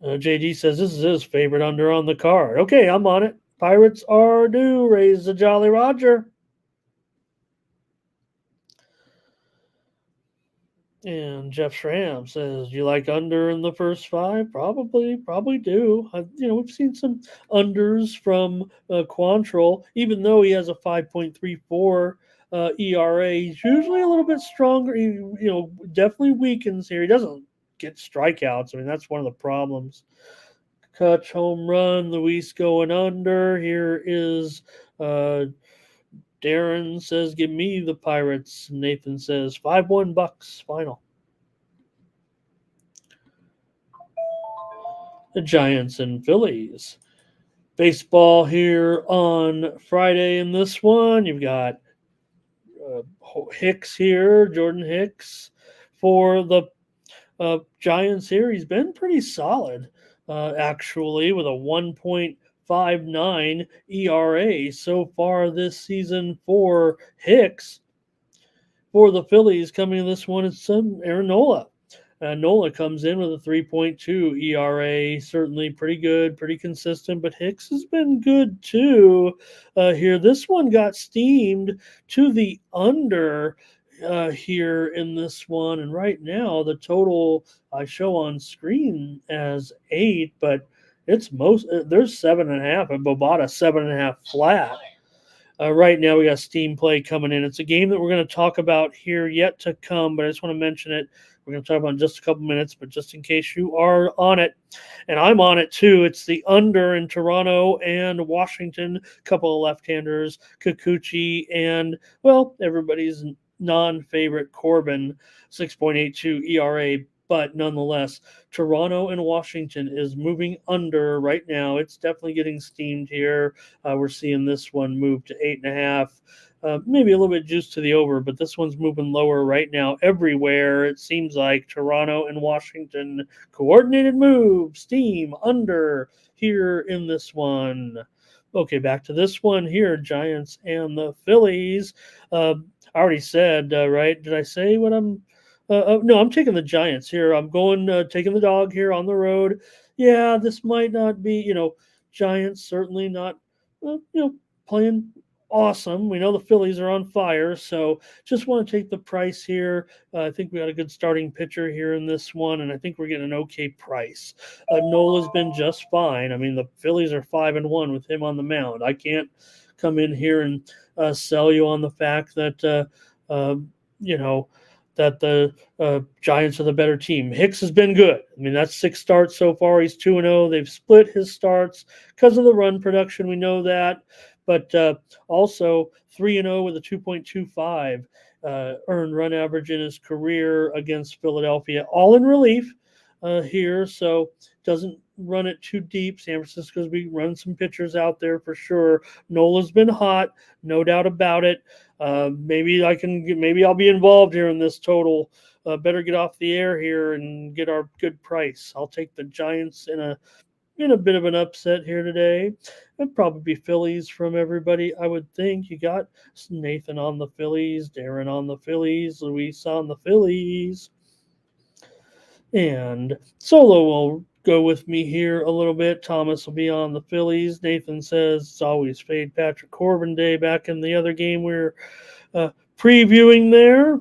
JD says this is his favorite under on the card. Okay, I'm on it. Pirates are due. Raise the Jolly Roger. And Jeff Schramm says, "Do you like under in the first 5?" Probably do. We've seen some unders from Quantrill, even though he has a 5.34 ERA. He's usually a little bit stronger. He, definitely weakens here. He doesn't get strikeouts. I mean, that's one of the problems. Kutch home run. Luis going under. Here is Darren says, "Give me the Pirates." Nathan says, 5-1 Bucks final. The Giants and Phillies. Baseball here on Friday in this one. You've got Hicks here, Jordan Hicks for the Giants here, he's been pretty solid, actually, with a 1.59 ERA so far this season for Hicks. For the Phillies, coming in this one, it's Aaron Nola. Nola comes in with a 3.2 ERA, certainly pretty good, pretty consistent, but Hicks has been good too here. This one got steamed to the under here in this one, and right now the total I show on screen as 8, but it's there's 7.5, and Bovada 7.5 flat. Right now, we got Steam Play coming in. It's a game that we're going to talk about here yet to come, but I just want to mention it. We're going to talk about it in just a couple minutes, but just in case you are on it, and I'm on it too, it's the under in Toronto and Washington. A couple of left-handers, Kikuchi, and, well, everybody's non-favorite Corbin, 6.82 ERA. But nonetheless, Toronto and Washington is moving under right now. It's definitely getting steamed here. We're seeing this one move to 8.5. Maybe a little bit juice to the over, but this one's moving lower right now everywhere. It seems like Toronto and Washington coordinated move, steam under here in this one. Okay, back to this one here, Giants and the Phillies. I already said, right? Did I say what I'm... no, I'm taking the Giants here. I'm going taking the dog here on the road. Yeah, this might not be, Giants certainly not, playing awesome. We know the Phillies are on fire, so just want to take the price here. I think we got a good starting pitcher here in this one, and I think we're getting an okay price. Nola's been just fine. I mean, the Phillies are 5-1 with him on the mound. I can't come in here and sell you on the fact that, that the Giants are the better team. Hicks has been good. I mean, that's 6 starts so far. He's 2-0. They've split his starts because of the run production. We know that. But also 3-0 with a 2.25 earned run average in his career against Philadelphia. All in relief here, so doesn't run it too deep. San Francisco's be running some pitchers out there for sure. Nola's been hot, no doubt about it. Maybe I'll be involved here in this total. Better get off the air here and get our good price. I'll take the Giants in a bit of an upset here today. It'd probably be Phillies from everybody, I would think. You got Nathan on the Phillies, Darren on the Phillies, Luis on the Phillies. And Solo will go with me here a little bit. Thomas will be on the Phillies. Nathan says it's always fade Patrick Corbin day back in the other game we were previewing there.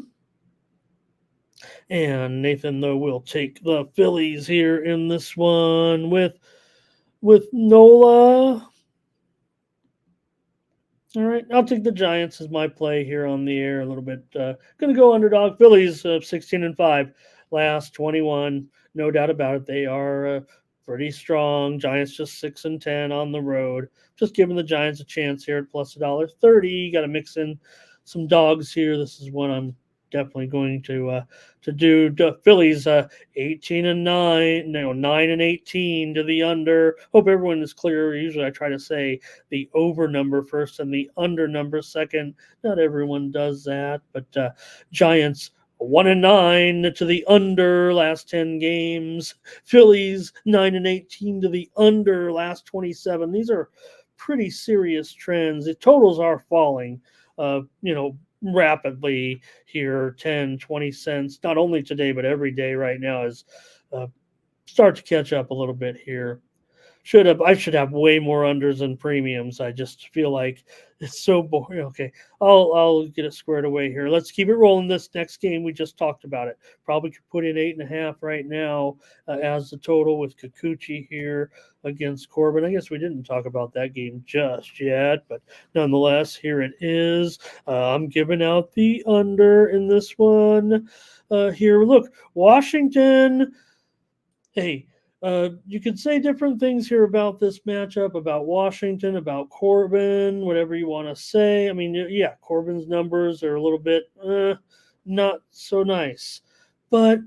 And Nathan, though, will take the Phillies here in this one with Nola. All right, I'll take the Giants as my play here on the air a little bit. Going to go underdog. Phillies 16-5, last 21. No doubt about it. They are pretty strong. Giants just 6-10 on the road. Just giving the Giants a chance here at plus $1.30. Got to mix in some dogs here. This is one I'm definitely going to do. Phillies 18-9, 9-18 to the under. Hope everyone is clear. Usually I try to say the over number first and the under number second. Not everyone does that, but Giants 1-9 to the under last 10 games. Phillies 9-18 to the under last 27. These are pretty serious trends. The totals are falling. Rapidly here, 10, 20 cents, not only today, but every day right now is start to catch up a little bit here. I should have way more unders than premiums. I just feel like it's so boring. Okay, I'll get it squared away here. Let's keep it rolling. This next game, we just talked about it. Probably could put in 8.5 right now as the total with Kikuchi here against Corbin. I guess we didn't talk about that game just yet, but nonetheless, here it is. I'm giving out the under in this one. Here, look, Washington. Hey. You could say different things here about this matchup, about Washington, about Corbin, whatever you want to say. I mean, yeah, Corbin's numbers are a little bit not so nice. But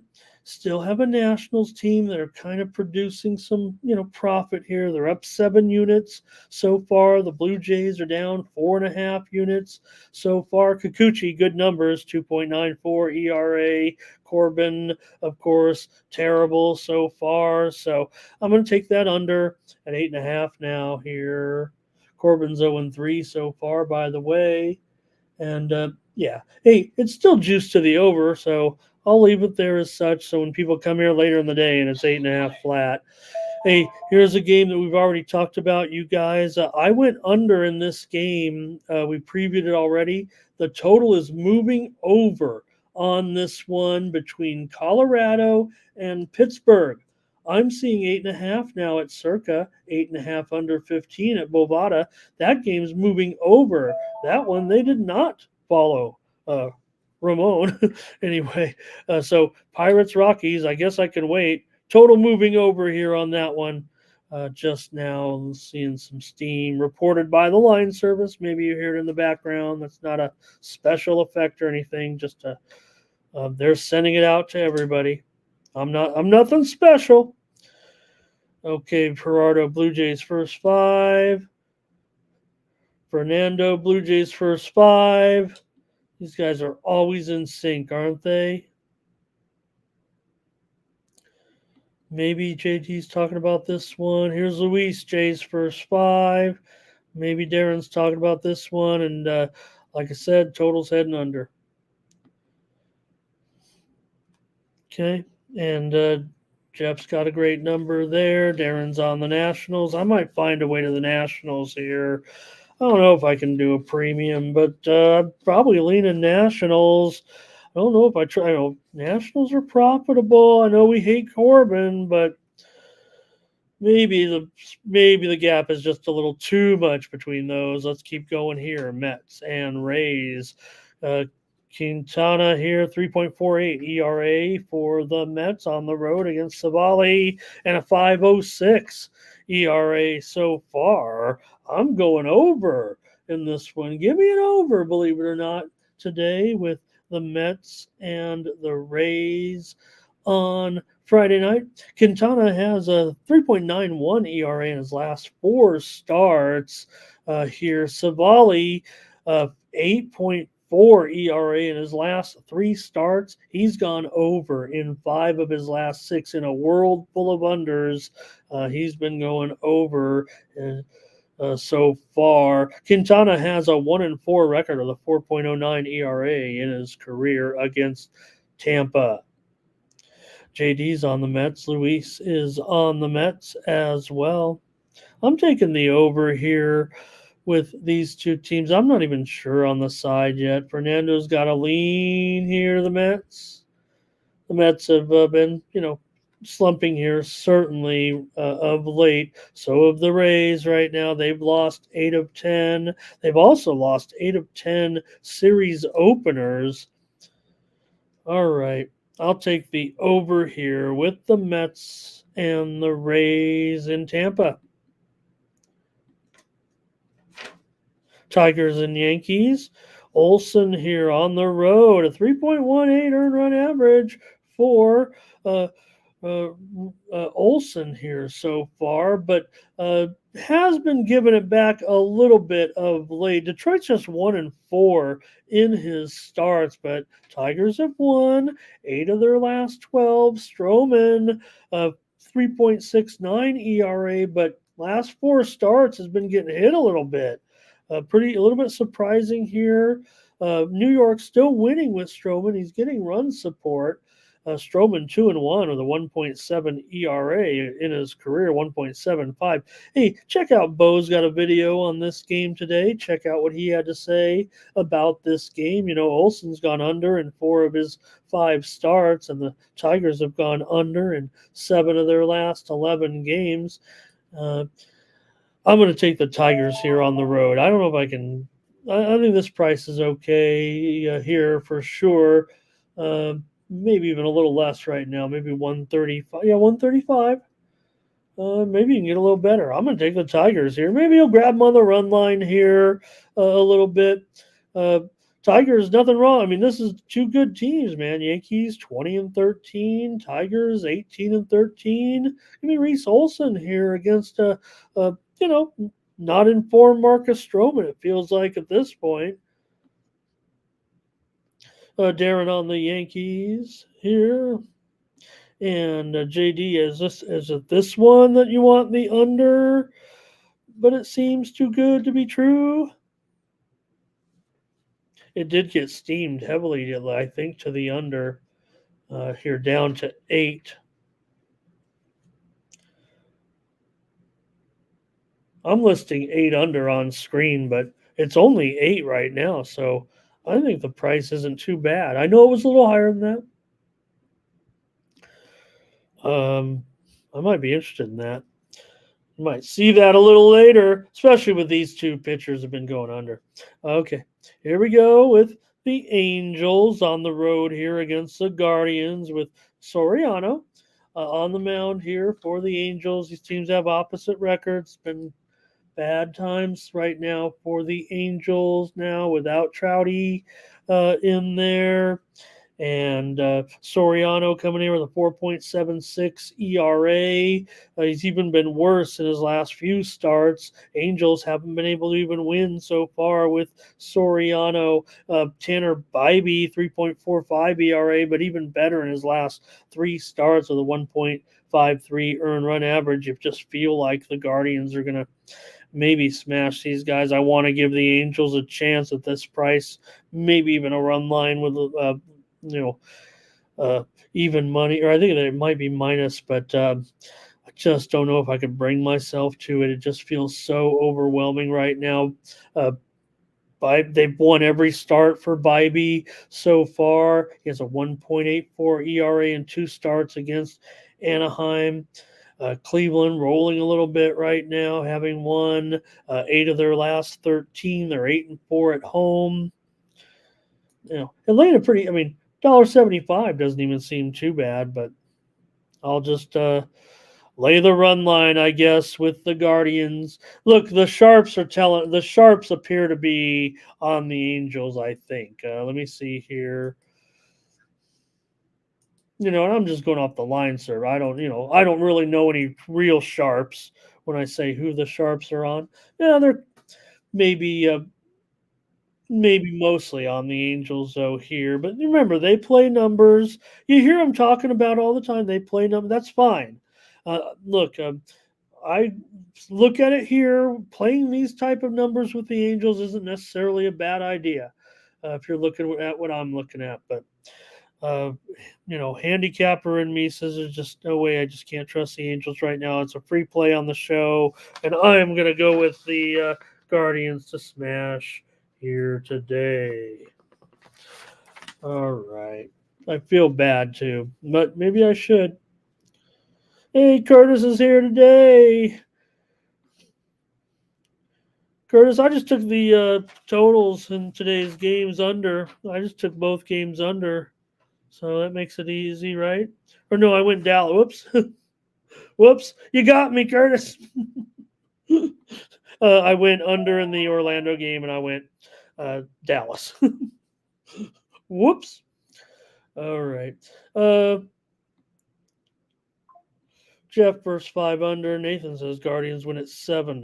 Still have a Nationals team that are kind of producing some, profit here. They're up 7 units so far. The Blue Jays are down 4.5 units so far. Kikuchi, good numbers, 2.94 ERA. Corbin, of course, terrible so far. So I'm going to take that under at 8.5 now here. Corbin's 0-3 so far, by the way. And yeah, hey, it's still juice to the over, so I'll leave it there as such. So when people come here later in the day and it's 8.5 flat, hey, here's a game that we've already talked about, you guys. I went under in this game. We previewed it already. The total is moving over on this one between Colorado and Pittsburgh. I'm seeing 8.5 now at Circa, 8.5 under 15 at Bovada. That game's moving over. That one, they did not follow Ramon. Anyway, so Pirates, Rockies, I guess I can wait. Total moving over here on that one. Just now, seeing some steam reported by the line service. Maybe you hear it in the background. That's not a special effect or anything. Just they're sending it out to everybody. I'm nothing special. Okay, Gerardo, Blue Jays first 5. Fernando, Blue Jays first 5. These guys are always in sync, aren't they? Maybe JT's talking about this one. Here's Luis, Jays first 5. Maybe Darren's talking about this one. And like I said, total's heading under. Okay. And Jeff's got a great number there. Darren's on the Nationals. I might find a way to the Nationals here. I don't know if I can do a premium, but probably leaning Nationals. I don't know if I try. Nationals are profitable. I know we hate Corbin, but maybe the gap is just a little too much between those. Let's keep going here. Mets and Rays. Quintana here, 3.48 ERA for the Mets on the road against Savali, and a 5.06 ERA so far. I'm going over in this one. Give me an over, believe it or not, today with the Mets and the Rays on Friday night. Quintana has a 3.91 ERA in his last 4 starts here. Savali, 8.4 ERA in his last 3 starts. He's gone over in 5 of his last 6 in a world full of unders. He's been going over so far. Quintana has a 1-4 record of the 4.09 ERA in his career against Tampa. JD's on the Mets. Luis is on the Mets as well. I'm taking the over here with these two teams. I'm not even sure on the side yet. Fernando's got a lean here, the Mets. The Mets have been, slumping here, certainly of late. So have the Rays right now. They've lost 8 of 10. They've also lost 8 of 10 series openers. All right. I'll take the over here with the Mets and the Rays in Tampa. Tigers and Yankees. Olsen here on the road, a 3.18 earned run average for Olsen here so far, but has been giving it back a little bit of late. Detroit's just 1-4 in his starts, but Tigers have won 8 of their last 12. Stroman, 3.69 ERA, but last 4 starts has been getting hit a little bit. A little bit surprising here. New York still winning with Stroman. He's getting run support. Stroman 2-1 with a 1.7 ERA in his career, 1.75. Hey, check out Bo's got a video on this game today. Check out what he had to say about this game. Olsen's gone under in 4 of his 5 starts, and the Tigers have gone under in 7 of their last 11 games. I'm going to take the Tigers here on the road. I don't know if I can. I think this price is okay here for sure. Maybe even a little less right now. Maybe 135. Yeah, 135. Maybe you can get a little better. I'm going to take the Tigers here. Maybe you'll grab them on the run line here a little bit. Tigers, nothing wrong. I mean, this is two good teams, man. Yankees 20-13, Tigers 18-13. I mean, Reese Olson here against you know, not informed Marcus Stroman. It feels like at this point. Darren on the Yankees here. And JD, is it this one that you want the under? But it seems too good to be true. It did get steamed heavily, I think, to the under here, down to 8. I'm listing 8 under on screen, but it's only 8 right now, so I think the price isn't too bad. I know it was a little higher than that. I might be interested in that. You might see that a little later, especially with these two pitchers have been going under. Okay, here we go with the Angels on the road here against the Guardians with Soriano on the mound here for the Angels. These teams have opposite records. Been bad times right now for the Angels now without Trouty in there. And Soriano coming in with a 4.76 ERA. He's even been worse in his last few starts. Angels haven't been able to even win so far with Soriano. Tanner Bybee, 3.45 ERA, but even better in his last 3 starts with a 1.53 earned run average. You just feel like the Guardians are going to maybe smash these guys. I want to give the Angels a chance at this price, maybe even a run line with even money, or I think that it might be minus, but I just don't know if I could bring myself to it. It just feels so overwhelming right now. They've won every start for Bybee so far. He has a 1.84 ERA in 2 starts against Anaheim. Cleveland rolling a little bit right now, having won 8 of their last 13. They're 8-4 at home. Atlanta $1.75 doesn't even seem too bad, but I'll just lay the run line, I guess, with the Guardians. Look, the Sharps appear to be on the Angels, I think. Let me see here. And I'm just going off the line, sir. I don't really know any real Sharps when I say who the Sharps are on. Yeah, they're maybe mostly on the Angels, though, here. But remember, they play numbers. You hear them talking about all the time. They play numbers. That's fine. Look, I look at it here. Playing these type of numbers with the Angels isn't necessarily a bad idea if you're looking at what I'm looking at. But, handicapper in me says there's just no way. I just can't trust the Angels right now. It's a free play on the show. And I am going to go with the Guardians to smash here today. All right. I feel bad too, but maybe I should. Hey, Curtis is here today. Curtis, I just took the totals in today's games under. I just took both games under. So that makes it easy, right? Or no, I went Dallas. Whoops. Whoops. You got me, Curtis. I went under in the Orlando game, and I went Dallas. Whoops. All right. Jeff versus 5 under. Nathan says Guardians win at 7-1.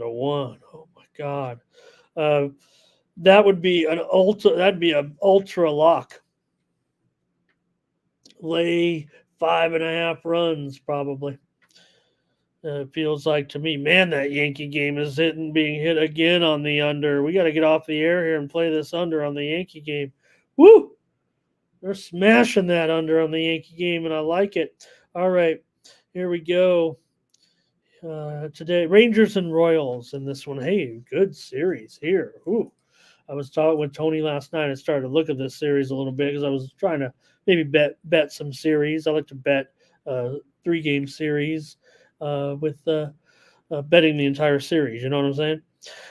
Oh my God. That would be an ultra lock. Lay 5.5 runs probably. It feels like to me, man, that Yankee game is being hit again on the under. We got to get off the air here and play this under on the Yankee game. Woo! They're smashing that under on the Yankee game, and I like it. All right, here we go. Today, Rangers and Royals in this one. Hey, good series here. Ooh. I was talking with Tony last night. I started to look at this series a little bit because I was trying to maybe bet some series. I like to bet 3-game series with betting the entire series. You know what I'm saying?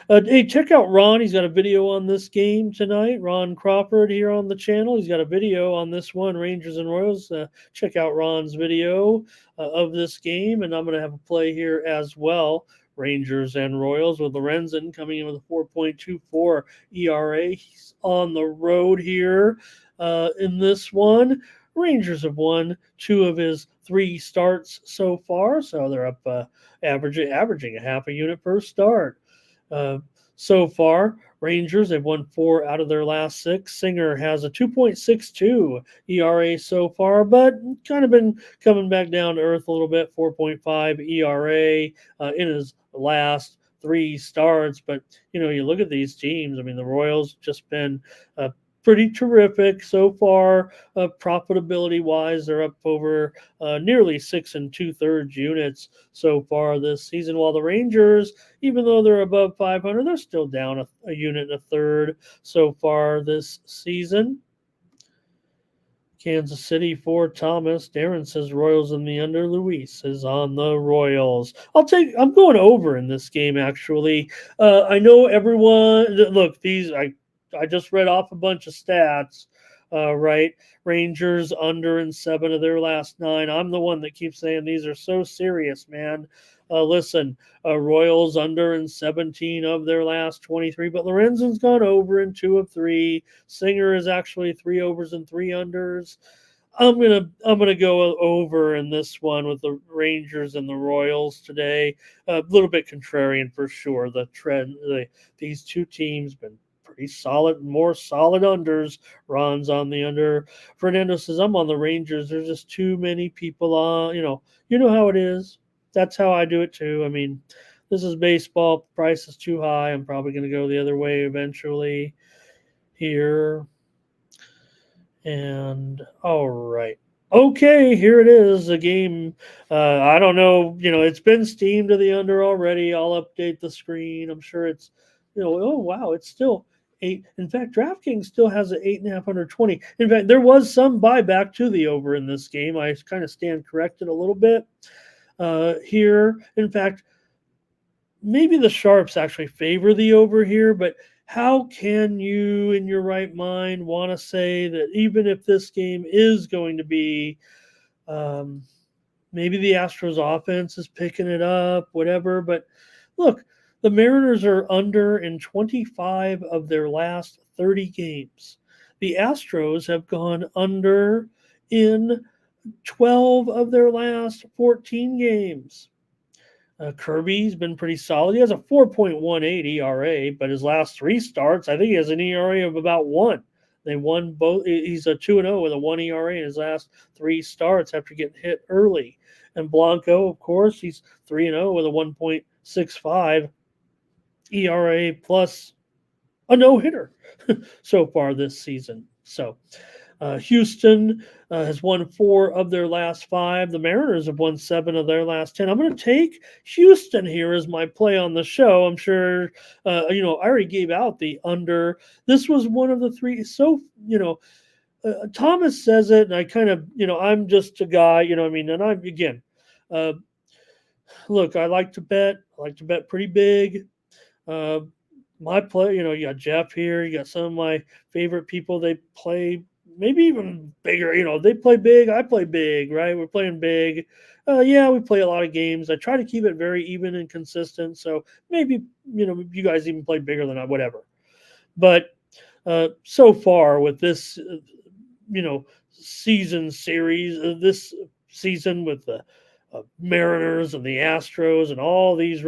Hey, check out Ron. He's got a video on this game tonight. Ron Crawford here on the channel. He's got a video on this one, Rangers and Royals. Check out Ron's video of this game, and I'm going to have a play here as well Rangers and Royals, with Lorenzen coming in with a 4.24 ERA. He's on the road here in this one. Rangers have won 2 of his 3 starts so far, so they're up averaging a half a unit per start. So far, Rangers, they've won 4 out of their last 6. Singer has a 2.62 ERA so far, but kind of been coming back down to earth a little bit, 4.5 ERA in his last 3 starts. But, you look at these teams. I mean, the Royals just been pretty terrific so far. Profitability-wise, they're up over nearly 6 2/3 units so far this season, while the Rangers, even though they're above 500, they're still down a unit and a third so far this season. Kansas City for Thomas. Darren says Royals in the under. Luis is on the Royals. I'm going over in this game, actually. I know everyone, look, I just read off a bunch of stats, right? Rangers under in 7 of their last 9. I'm the one that keeps saying these are so serious, man. Listen, Royals under in 17 of their last 23, but Lorenzen's gone over in 2 of 3. Singer is actually 3 overs and 3 unders. I'm gonna go over in this one with the Rangers and the Royals today. A little bit contrarian for sure. The trend, these 2 teams been pretty solid, more solid unders. Ron's on the under. Fernando says, I'm on the Rangers. There's just too many people on, you know how it is. That's how I do it too. I mean, this is baseball. Price is too high. I'm probably going to go the other way eventually here. And all right. Okay, here it is, a game. I don't know, it's been steamed to the under already. I'll update the screen. I'm sure it's, oh, wow, it's still 8. In fact, DraftKings still has an 8.5 under 20. In fact, there was some buyback to the over in this game. I kind of stand corrected a little bit here. In fact, maybe the sharps actually favor the over here, but how can you, in your right mind, want to say that even if this game is going to be, maybe the Astros offense is picking it up, whatever, but look, the Mariners are under in 25 of their last 30 games. The Astros have gone under in 12 of their last 14 games. Kirby's been pretty solid. He has a 4.18 ERA, but his last 3 starts, I think he has an ERA of about 1. They won both. He's a 2-0 with a 1 ERA in his last 3 starts after getting hit early. And Blanco, of course, he's 3-0 with a 1.65 ERA plus a no-hitter so far this season. So Houston has won 4 of their last 5. The Mariners have won 7 of their last 10. I'm going to take Houston here as my play on the show. I'm sure, I already gave out the under. This was one of the 3. So, Thomas says it, and I kind of, I'm just a guy, and I'm, again, look, I like to bet. I like to bet pretty big. My play, you got Jeff here. You got some of my favorite people. They play maybe even bigger. They play big. I play big, right? We're playing big. We play a lot of games. I try to keep it very even and consistent. So maybe, you guys even play bigger than I, whatever. But so far with this, season series, this season with the Mariners and the Astros and all these,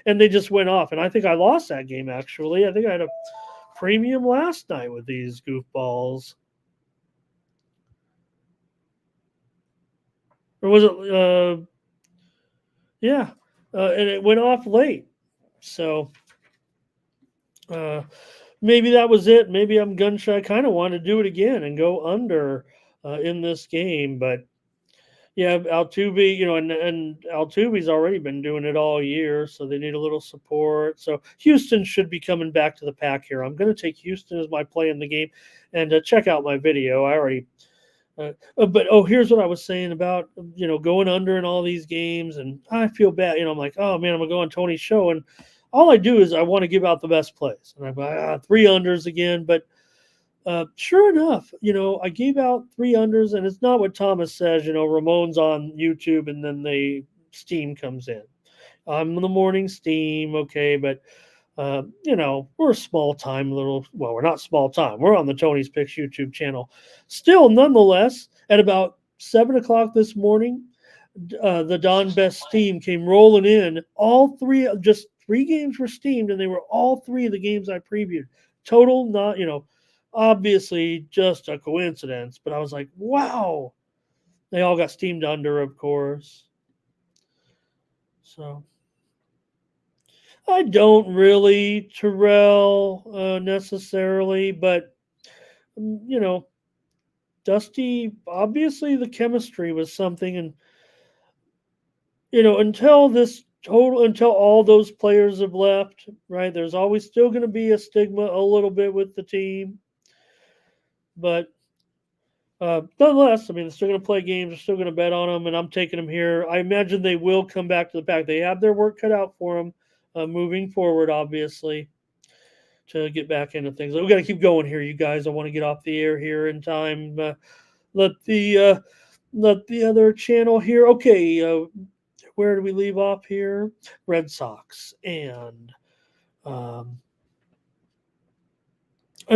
and they just went off. And I think I lost that game, actually. I think I had a premium last night with these goofballs. Or was it? And it went off late. So maybe that was it. Maybe I'm gun shy. I kind of want to do it again and go under in this game. But yeah, Altuve, and Altuve's already been doing it all year, so they need a little support. So Houston should be coming back to the pack here. I'm going to take Houston as my play in the game, and check out my video. I already here's what I was saying about, going under in all these games, and I feel bad. I'm like, oh, man, I'm going to go on Tony's show, and all I do is I want to give out the best plays. And I'm like, 3 unders again, but sure enough, I gave out 3 unders, and it's not what Thomas says. Ramon's on YouTube, and then Steam comes in. I'm the morning steam, okay, but we're a small time we're not small time. We're on the Tony's Picks YouTube channel. Still, nonetheless, at about 7 o'clock this morning, the Don Best steam came rolling in. Just three games were steamed, and they were all three of the games I previewed. Total, not, obviously just a coincidence, but I was like, wow. They all got steamed under, of course. So I don't really, Terrell, necessarily, but Dusty, obviously the chemistry was something, and until all those players have left, right? There's always still going to be a stigma a little bit with the team, but nonetheless, I mean, they're still going to play games. They're still going to bet on them, and I'm taking them here. I imagine they will come back to the pack. They have their work cut out for them moving forward, obviously, to get back into things. We got to keep going here, you guys. I want to get off the air here in time. Let the other channel here. Okay, where do we leave off here? Red Sox and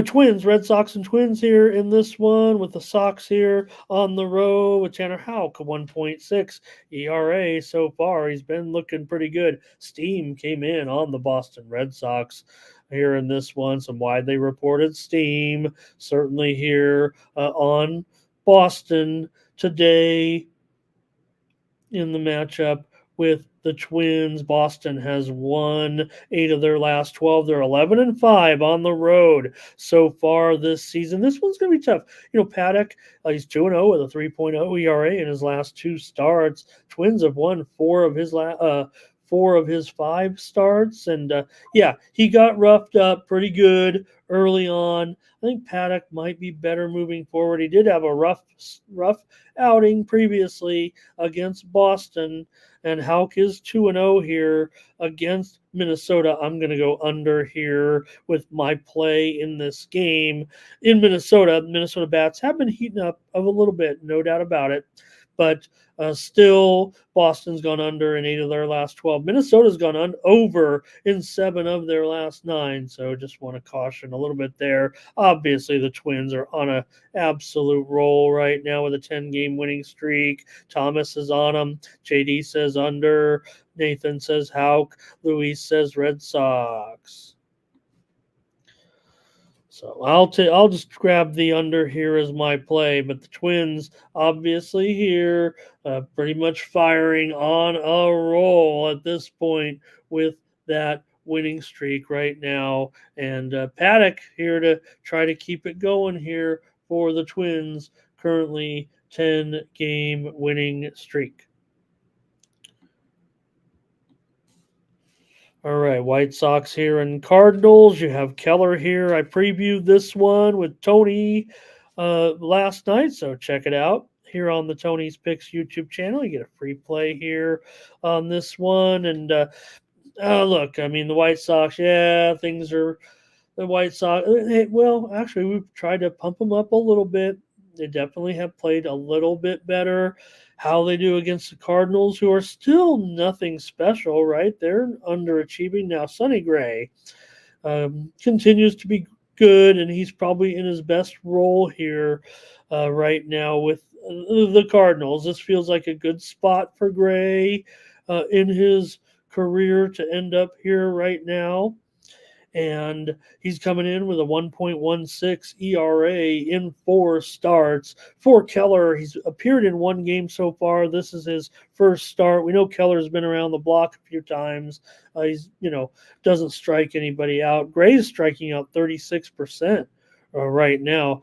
Twins, Red Sox and Twins here in this one, with the Sox here on the road with Tanner Houck, 1.6 ERA so far. He's been looking pretty good. Steam came in on the Boston Red Sox here in this one. Some widely reported steam, certainly here on Boston today in the matchup with the Twins. Boston has won 8 of their last 12. They're 11-5 on the road so far this season. This one's going to be tough. Paddock, he's 2-0 with a 3.0 ERA in his last 2 starts. Twins have won 4 of his 5 starts, and he got roughed up pretty good early on. I think Paddock might be better moving forward. He did have a rough outing previously against Boston, and Houck is 2-0 here against Minnesota. I'm going to go under here with my play in this game. In Minnesota bats have been heating up a little bit, no doubt about it. But still, Boston's gone under in 8 of their last 12. Minnesota's gone over in 7 of their last 9. So just want to caution a little bit there. Obviously, the Twins are on an absolute roll right now with a 10-game winning streak. Thomas is on them. JD says under. Nathan says Houck. Luis says Red Sox. So I'll just grab the under here as my play, but the Twins obviously here pretty much firing on a roll at this point with that winning streak right now, and Paddock here to try to keep it going here for the Twins, currently 10-game winning streak. All right, White Sox here and Cardinals. You have Keller here. I previewed this one with Tony last night, so check it out here on the Tony's Picks YouTube channel. You get a free play here on this one. And look, I mean, the White Sox, the White Sox. Well, actually, we've tried to pump them up a little bit. They definitely have played a little bit better. How they do against the Cardinals, who are still nothing special, right? They're underachieving now. Sonny Gray continues to be good, and he's probably in his best role here right now with the Cardinals. This feels like a good spot for Gray in his career to end up here right now. And he's coming in with a 1.16 ERA in 4 starts. For Keller, he's appeared in 1 game so far. This is his first start. We know Keller's been around the block a few times. He's, doesn't strike anybody out. Gray's striking out 36% right now.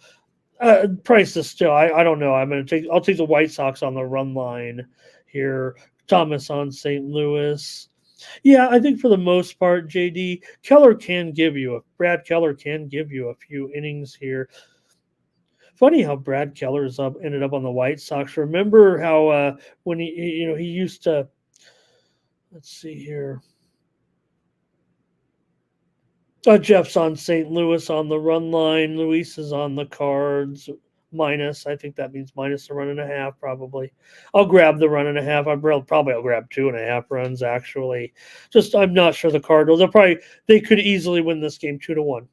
Price is still, I don't know. I'll take the White Sox on the run line here. Thomas on St. Louis. Yeah, I think for the most part, JD, Brad Keller can give you a few innings here. Funny how Brad Keller's ended up on the White Sox. Remember how when he used to, let's see here. Jeff's on St. Louis on the run line. Luis is on the Cards. minus. I think that means minus a run and a half, probably. I'll grab the run and a half. I'll grab 2.5 runs, actually. Just, I'm not sure the Cardinals. They could easily win this game 2-1.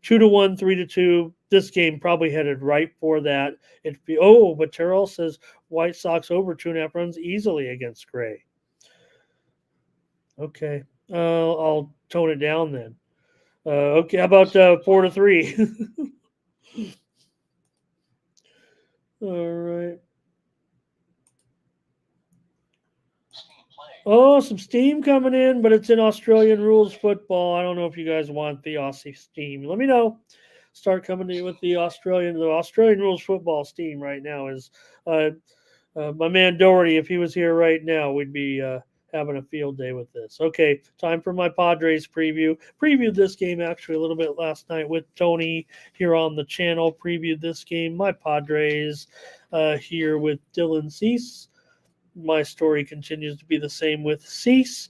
2-1, 3-2. This game probably headed right for that. But Terrell says White Sox over 2.5 runs easily against Gray. Okay. I'll tone it down then. Okay, how about 4-3? All right. Oh, some steam coming in, but it's in Australian rules football. I don't know if you guys want the Aussie steam. Let me know. Start coming in with the Australian rules football steam right now. Is my man Doherty? If he was here right now, we'd be having a field day with this. Okay, time for my Padres preview. Previewed this game actually a little bit last night with Tony here on the channel. Previewed this game. My Padres here with Dylan Cease. My story continues to be the same with Cease.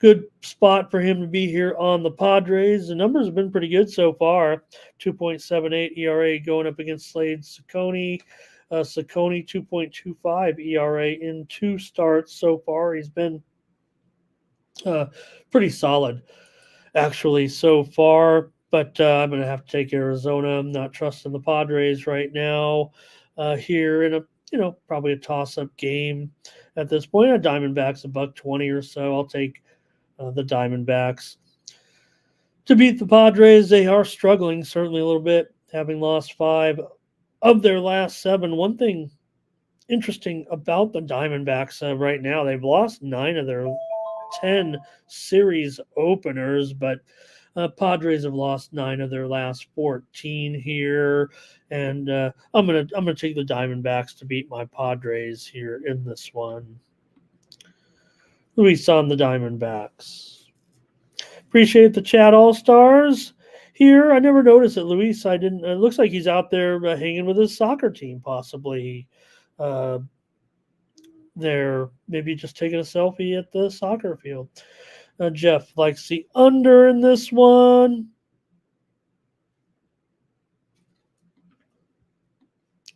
Good spot for him to be here on the Padres. The numbers have been pretty good so far. 2.78 ERA going up against Slade Ciccone. Ciccone 2.25 ERA in 2 starts so far. He's been pretty solid, actually, so far. But I'm going to have to take Arizona. I'm not trusting the Padres right now. Here in a probably a toss-up game at this point. A Diamondbacks $1.20 or so. I'll take the Diamondbacks to beat the Padres. They are struggling certainly a little bit, having lost 5 of their last 7. One thing interesting about the Diamondbacks right now, they've lost 9 of their 10 series openers, but Padres have lost 9 of their last 14 here, and I'm gonna take the Diamondbacks to beat my Padres here in this one. Luis on the Diamondbacks. Appreciate the chat, all stars. Here, I never noticed it, Luis. I didn't. It looks like he's out there hanging with his soccer team, possibly. There, maybe just taking a selfie at the soccer field. Jeff likes the under in this one.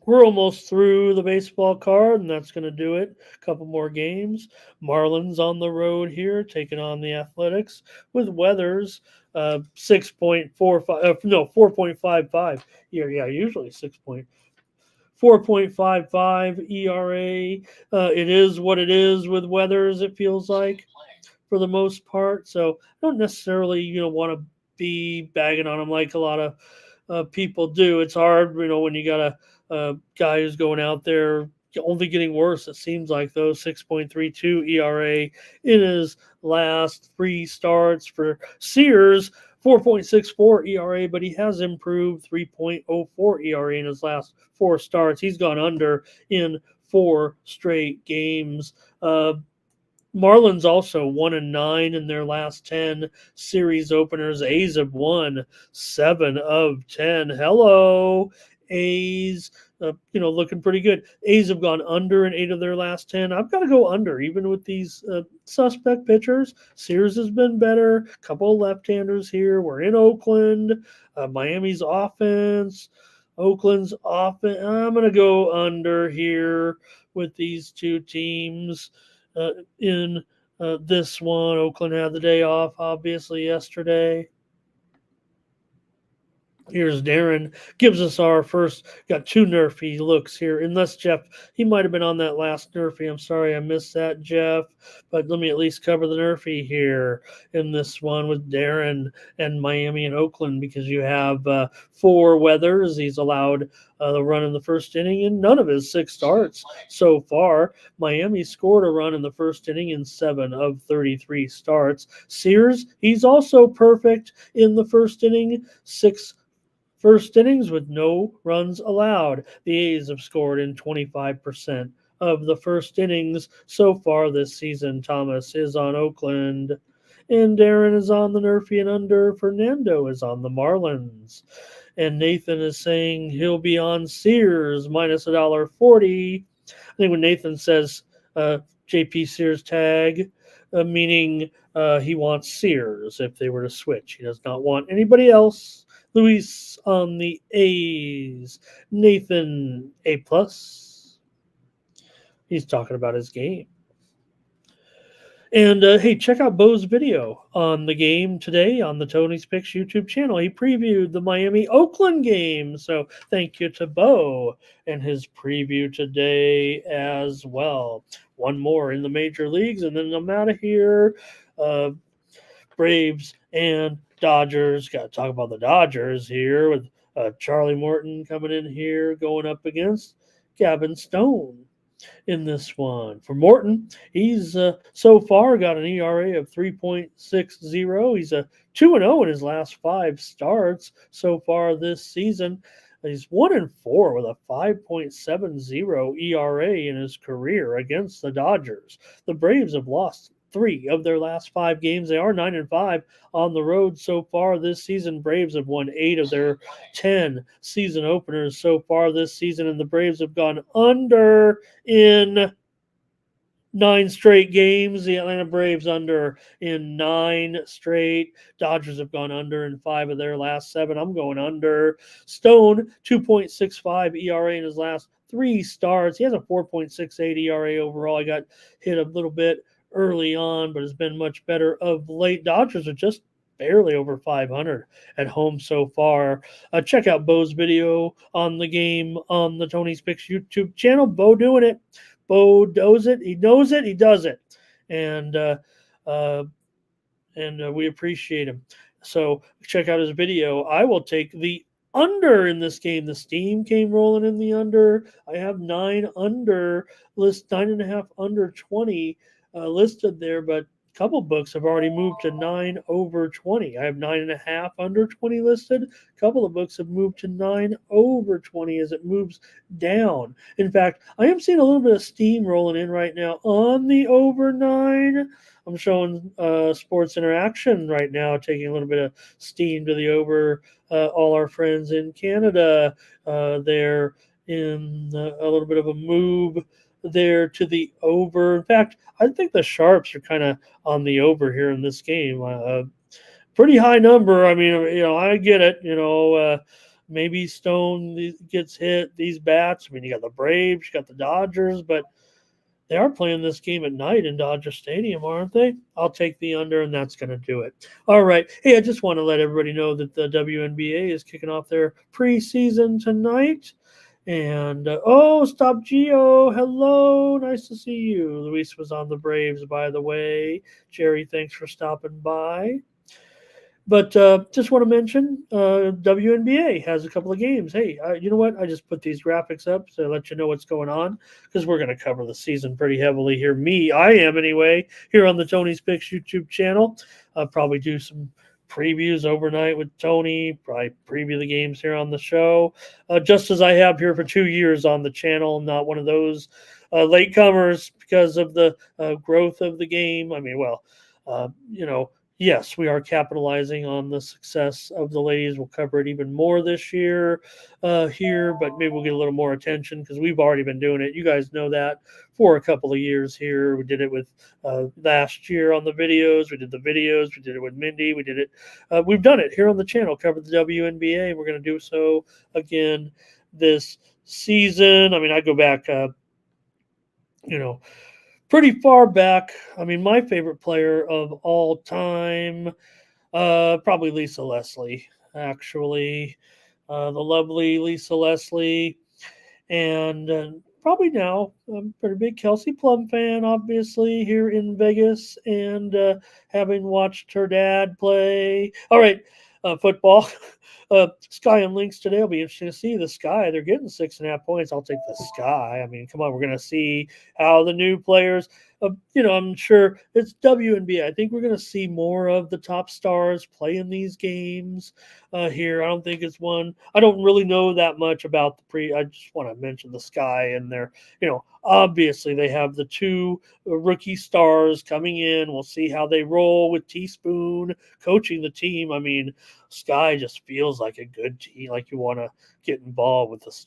We're almost through the baseball card, and that's going to do it. A couple more games. Marlins on the road here, taking on the Athletics with Weathers 4.55. Yeah, usually 4.55 ERA. It is what it is with Weathers, it feels like, for the most part. So I don't necessarily, want to be bagging on him like a lot of people do. It's hard, when you got a guy who's going out there only getting worse. It seems like, though. 6.32 ERA in his last 3 starts. For Sears, 4.64 ERA, but he has improved. 3.04 ERA in his last 4 starts. He's gone under in 4 straight games. Marlins also 1-9 in their last 10 series openers. A's have won 7 of 10. Hello, A's. Looking pretty good. A's have gone under in 8 of their last 10. I've got to go under, even with these suspect pitchers. Sears has been better. A couple of left-handers here. We're in Oakland. Miami's offense. Oakland's offense. I'm going to go under here with these 2 teams. In this one, Oakland had the day off, obviously, yesterday. Here's Darren. Gives us our first. Got 2 Nerfy looks here. Unless Jeff, he might have been on that last Nerfy. I'm sorry I missed that, Jeff. But let me at least cover the Nerfy here in this one with Darren and Miami and Oakland, because you have 4 Weathers. He's allowed the run in the first inning in none of his 6 starts so far. Miami scored a run in the first inning in 7 of 33 starts. Sears, he's also perfect in the first inning. 6 first innings with no runs allowed. The A's have scored in 25% of the first innings so far this season. Thomas is on Oakland, and Darren is on the Nerfy and under. Fernando is on the Marlins. And Nathan is saying he'll be on Sears minus $1.40. I think when Nathan says JP Sears tag, meaning he wants Sears if they were to switch. He does not want anybody else. Luis on the A's. Nathan A+. He's talking about his game. And hey, check out Bo's video on the game today on the Tony's Picks YouTube channel. He previewed the Miami-Oakland game. So thank you to Bo and his preview today as well. One more in the major leagues, and then I'm out of here. Braves and Dodgers. Got to talk about the Dodgers here with Charlie Morton coming in here going up against Gavin Stone in this one. For Morton, he's so far got an ERA of 3.60. He's a 2-0 in his last 5 starts so far this season. He's 1-4 with a 5.70 ERA in his career against the Dodgers. The Braves have lost 3 of their last 5 games. They are 9-5 on the road so far this season. Braves have won 8 of their 10 season openers so far this season, and the Braves have gone under in 9 straight games. The Atlanta Braves under in 9 straight. Dodgers have gone under in 5 of their last 7. I'm going under. Stone, 2.65 ERA in his last 3 starts. He has a 4.68 ERA overall. I got hit a little bit early on, but has been much better of late. Dodgers are just barely over 500 at home so far. Check out Bo's video on the game on the Tony's Picks YouTube channel. Bo doing it. Bo does it. He knows it. He does it. And we appreciate him. So check out his video. I will take the under in this game. The steam came rolling in the under. I have 9 under list, 9.5 under 20 listed there, but a couple books have already moved to 9 over 20. I have 9.5 under 20 listed. A couple of books have moved to 9 over 20 as it moves down. In fact, I am seeing a little bit of steam rolling in right now on the over 9. I'm showing Sports Interaction right now, taking a little bit of steam to the over. All our friends in Canada, they're in a little bit of a move there to the over. In fact, I think the Sharps are kind of on the over here in this game. Pretty high number. I mean, I get it. Maybe Stone gets hit. These bats. I mean, you got the Braves, you got the Dodgers, but they are playing this game at night in Dodger Stadium, aren't they? I'll take the under, and that's going to do it. All right. Hey, I just want to let everybody know that the WNBA is kicking off their preseason tonight. And, Stop Gio. Hello. Nice to see you. Luis was on the Braves, by the way. Jerry, thanks for stopping by. But just want to mention WNBA has a couple of games. Hey, you know what? I just put these graphics up to let you know what's going on because we're going to cover the season pretty heavily here. I am anyway, here on the Tony's Picks YouTube channel. I'll probably do some previews overnight with Tony, probably preview the games here on the show, just as I have here for 2 years on the channel. I'm not one of those latecomers because of the growth of the game. I mean, yes, we are capitalizing on the success of the ladies. We'll cover it even more this year here, but maybe we'll get a little more attention because we've already been doing it. You guys know that for a couple of years here. We did it with last year on the videos. We did the videos. We did it with Mindy. We did it. We've done it here on the channel, covered the WNBA. We're going to do so again this season. I mean, I go back, pretty far back. I mean, my favorite player of all time, probably Lisa Leslie, actually. The lovely Lisa Leslie. And probably now, I'm a pretty big Kelsey Plum fan, obviously, here in Vegas. And having watched her dad play. All right, football. Sky and Lynx today will be interesting to see. The Sky, they're getting 6.5 points. I'll take the Sky. I mean, come on, we're going to see how the new players, I'm sure it's WNBA. I think we're going to see more of the top stars play in these games here. I don't think it's one. I don't really know that much about I just want to mention the Sky and their, obviously they have the 2 rookie stars coming in. We'll see how they roll with Teaspoon coaching the team. I mean, Sky just feels like a good team. Like you want to get involved with this,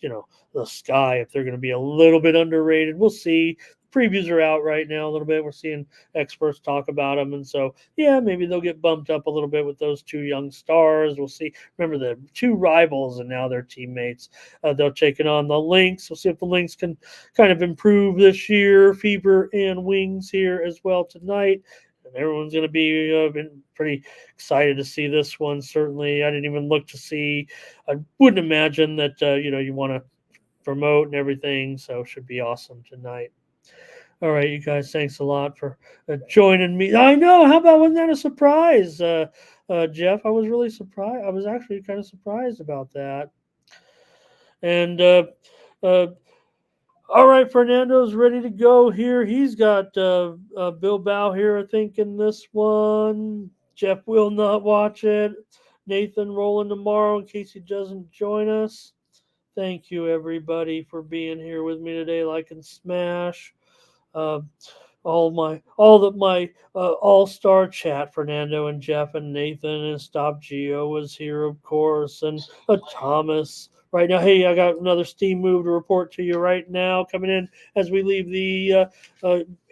the Sky if they're going to be a little bit underrated. We'll see. previews are out right now a little bit. We're seeing experts talk about them. And so, yeah, maybe they'll get bumped up a little bit with those two young stars. We'll see. Remember, the two rivals and now they're teammates. They'll take it on the Lynx. We'll see if the Lynx can kind of improve this year. Fever and Wings here as well tonight. And everyone's going to be pretty excited to see this one. Certainly, I didn't even look to see. I wouldn't imagine that, you want to promote and everything. So it should be awesome tonight. All right, you guys, thanks a lot for joining me. I know. How about, wasn't that a surprise, Jeff? I was really surprised. I was actually kind of surprised about that. And all right, Fernando's ready to go here. He's got Bilbao here, I think, in this one. Jeff will not watch it. Nathan rolling tomorrow in case he doesn't join us. Thank you, everybody, for being here with me today. Like and smash. All my all-star chat, Fernando and Jeff and Nathan and Stop Geo was here, of course, and Thomas right now. Hey, I got another steam move to report to you right now coming in as we leave the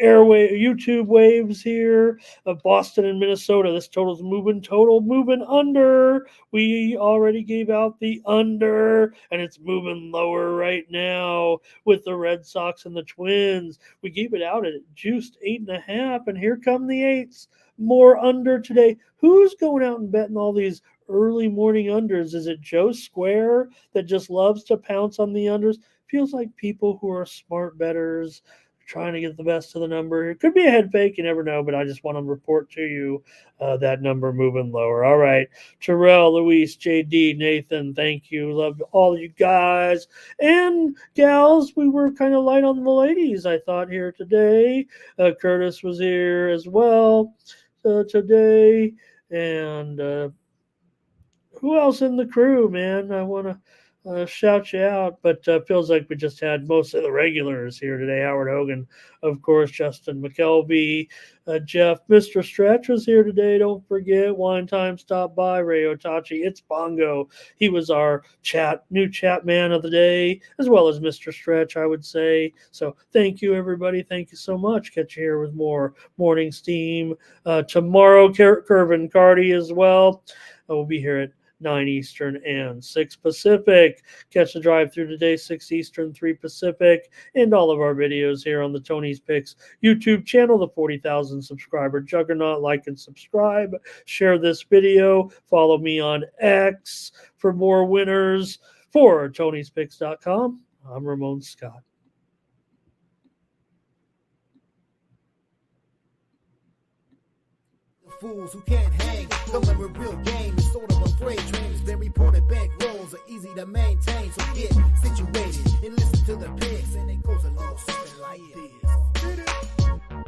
YouTube waves here of Boston and Minnesota. This total's moving under. We already gave out the under, and it's moving lower right now with the Red Sox and the Twins. We gave it out at juiced 8.5, and here come the 8s. More under today. Who's going out and betting all these early morning unders? Is it Joe Square that just loves to pounce on the unders? Feels like people who are smart bettors trying to get the best of the number. It could be a head fake, you never know, but I just want to report to you that number moving lower. All right, Terrell, Luis, JD, Nathan, thank you. Love all you guys and gals. We were kind of light on the ladies, I thought, here today. Curtis was here as well today. And who else in the crew, man? I want to shout you out, but feels like we just had most of the regulars here today. Howard Hogan, of course, Justin McKelvey, Jeff, Mr. Stretch was here today. Don't forget, Wine Time stopped by. Ray Otachi, it's Bongo. He was our new chat man of the day, as well as Mr. Stretch, I would say. So thank you, everybody. Thank you so much. Catch you here with more Morning Steam tomorrow. Curvin Cardi as well. We'll be here at 9 Eastern and 6 Pacific. Catch the drive through today, 6 Eastern, 3 Pacific, and all of our videos here on the Tony's Picks YouTube channel, the 40,000 subscriber juggernaut. Like and subscribe. Share this video. Follow me on X for more winners. For Tony'sPicks.com, I'm Ramon Scott. Fools who can't hang, coming with real game. It's sort of a freight train. It's been reported bank rolls are easy to maintain. So get situated and listen to the picks, and it goes a little something like this.